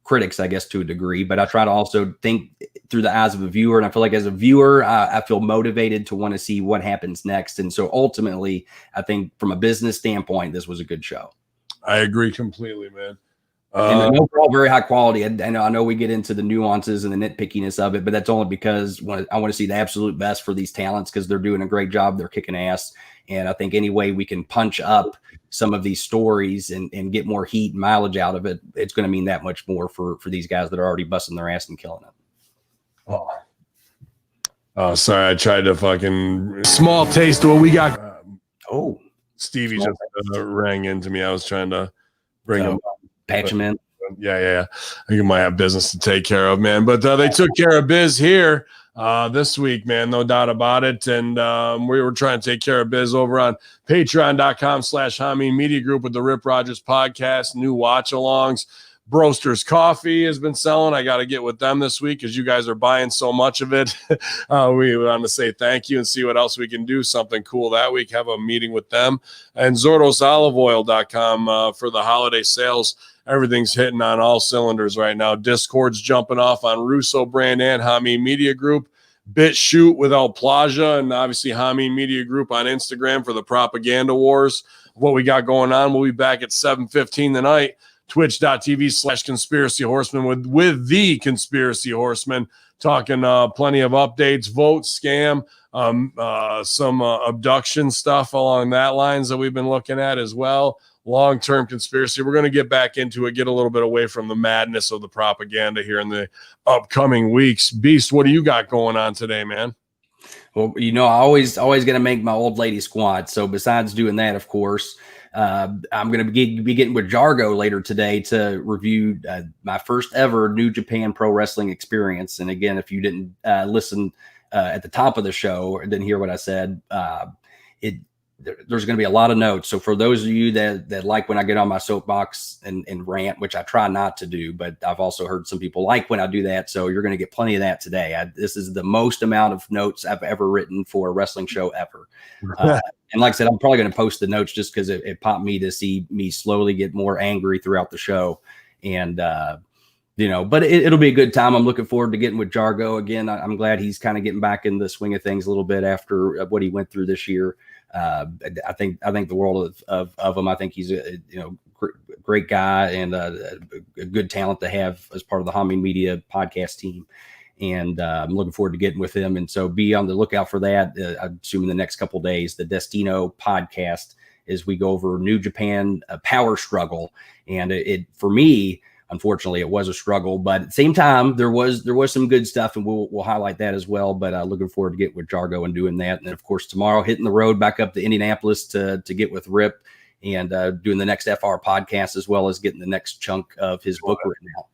[SPEAKER 2] critics, I guess, to a degree, but I try to also think through the eyes of a viewer. And I feel like as a viewer, I feel motivated to want to see what happens next. And so ultimately, I think from a business standpoint, this was a good show.
[SPEAKER 1] I agree completely, man.
[SPEAKER 2] And overall, very high quality. I know we get into the nuances and the nitpickiness of it, but that's only because I want to see the absolute best for these talents because they're doing a great job. They're kicking ass. And I think any way we can punch up some of these stories and get more heat and mileage out of it, it's going to mean that much more for these guys that are already busting their ass and killing it.
[SPEAKER 1] Oh, sorry. I tried to fucking small taste of what we got. Stevie just rang into me. I was trying to bring him up.
[SPEAKER 2] Patch him in.
[SPEAKER 1] Yeah. I think I might have business to take care of, man. But they took care of biz here this week, man. No doubt about it. And we were trying to take care of biz over on patreon.com/Hamin Media Group with the Rip Rogers podcast, new watch-alongs. Broster's Coffee has been selling. I got to get with them this week because you guys are buying so much of it. We want to say thank you and see what else we can do. Something cool that week. Have a meeting with them. And ZordosOliveOil.com for the holiday sales. Everything's hitting on all cylinders right now. Discord's jumping off on Russo Brand and Hamin Media Group. BitChute with El Plaja and obviously Hamin Media Group on Instagram for the propaganda wars. What we got going on. We'll be back at 7:15 tonight. Twitch.tv/Conspiracy Horseman with the Conspiracy Horseman, talking plenty of updates, vote, scam, some abduction stuff along that lines that we've been looking at as well. Long-term conspiracy. We're going to get back into it, get a little bit away from the madness of the propaganda here in the upcoming weeks. Beast, what do you got going on today, man?
[SPEAKER 2] Well, I always going to make my old lady squat. So besides doing that, of course, I'm going to be getting with Jargo later today to review my first ever New Japan Pro Wrestling experience. And again, if you didn't listen at the top of the show or didn't hear what I said, there's going to be a lot of notes. So for those of you that like when I get on my soapbox and rant, which I try not to do, but I've also heard some people like when I do that. So you're going to get plenty of that today. This is the most amount of notes I've ever written for a wrestling show ever. And like I said, I'm probably going to post the notes just because it popped me to see me slowly get more angry throughout the show. And, but it'll be a good time. I'm looking forward to getting with Jargo again. I'm glad he's kind of getting back in the swing of things a little bit after what he went through this year. I think the world of him. I think he's a great guy and a good talent to have as part of the Hamin Media podcast team. And I'm looking forward to getting with him. And so be on the lookout for that. I'm assuming the next couple of days, the Destino podcast, as we go over New Japan power struggle. And it for me, unfortunately, it was a struggle, but at the same time, there was some good stuff, and we'll highlight that as well. But looking forward to get with Jargo and doing that. And then, of course, tomorrow hitting the road back up to Indianapolis to get with Rip and doing the next FR podcast, as well as getting the next chunk of his book written out.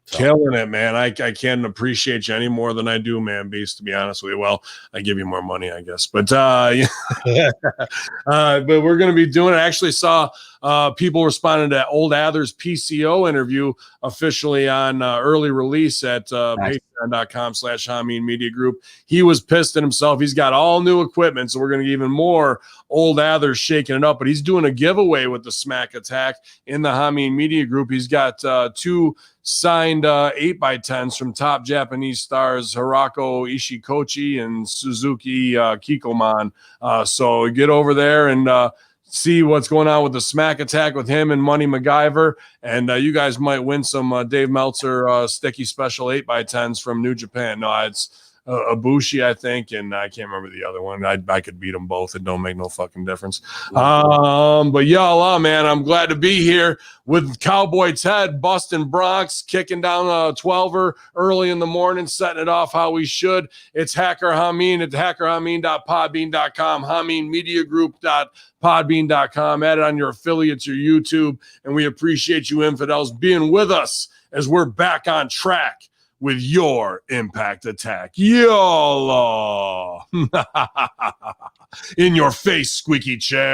[SPEAKER 2] So.
[SPEAKER 1] Killing it, man. I can't appreciate you any more than I do, man, Beast, to be honest with you. Well, I give you more money, I guess. But but we're going to be doing it. I actually saw people responding to Old Adler's PCO interview officially on early release at patreon.com/Hamin Media Group. He was pissed at himself. He's got all new equipment, so we're going to get even more Old Adler shaking it up. But he's doing a giveaway with the Smack Attack in the Hamin Media Group. He's got two signed 8x10s from top Japanese stars Hirako Ishikochi and Suzuki Kikoman. So get over there and see what's going on with the Smack Attack with him and Money MacGyver. And you guys might win some Dave Meltzer sticky special 8x10s from New Japan. No, it's Ibushi, I think, and I can't remember the other one. I could beat them both. It don't make no fucking difference. But y'all, man, I'm glad to be here with Cowboy Ted, busting Bronx, kicking down a 12er early in the morning, setting it off how we should. It's Hacker Hamin at hackerhamin.podbean.com, haminmediagroup.podbean.com. Add it on your affiliates, your YouTube, and we appreciate you infidels being with us as we're back on track with your impact attack. YOLO! In your face, squeaky chair.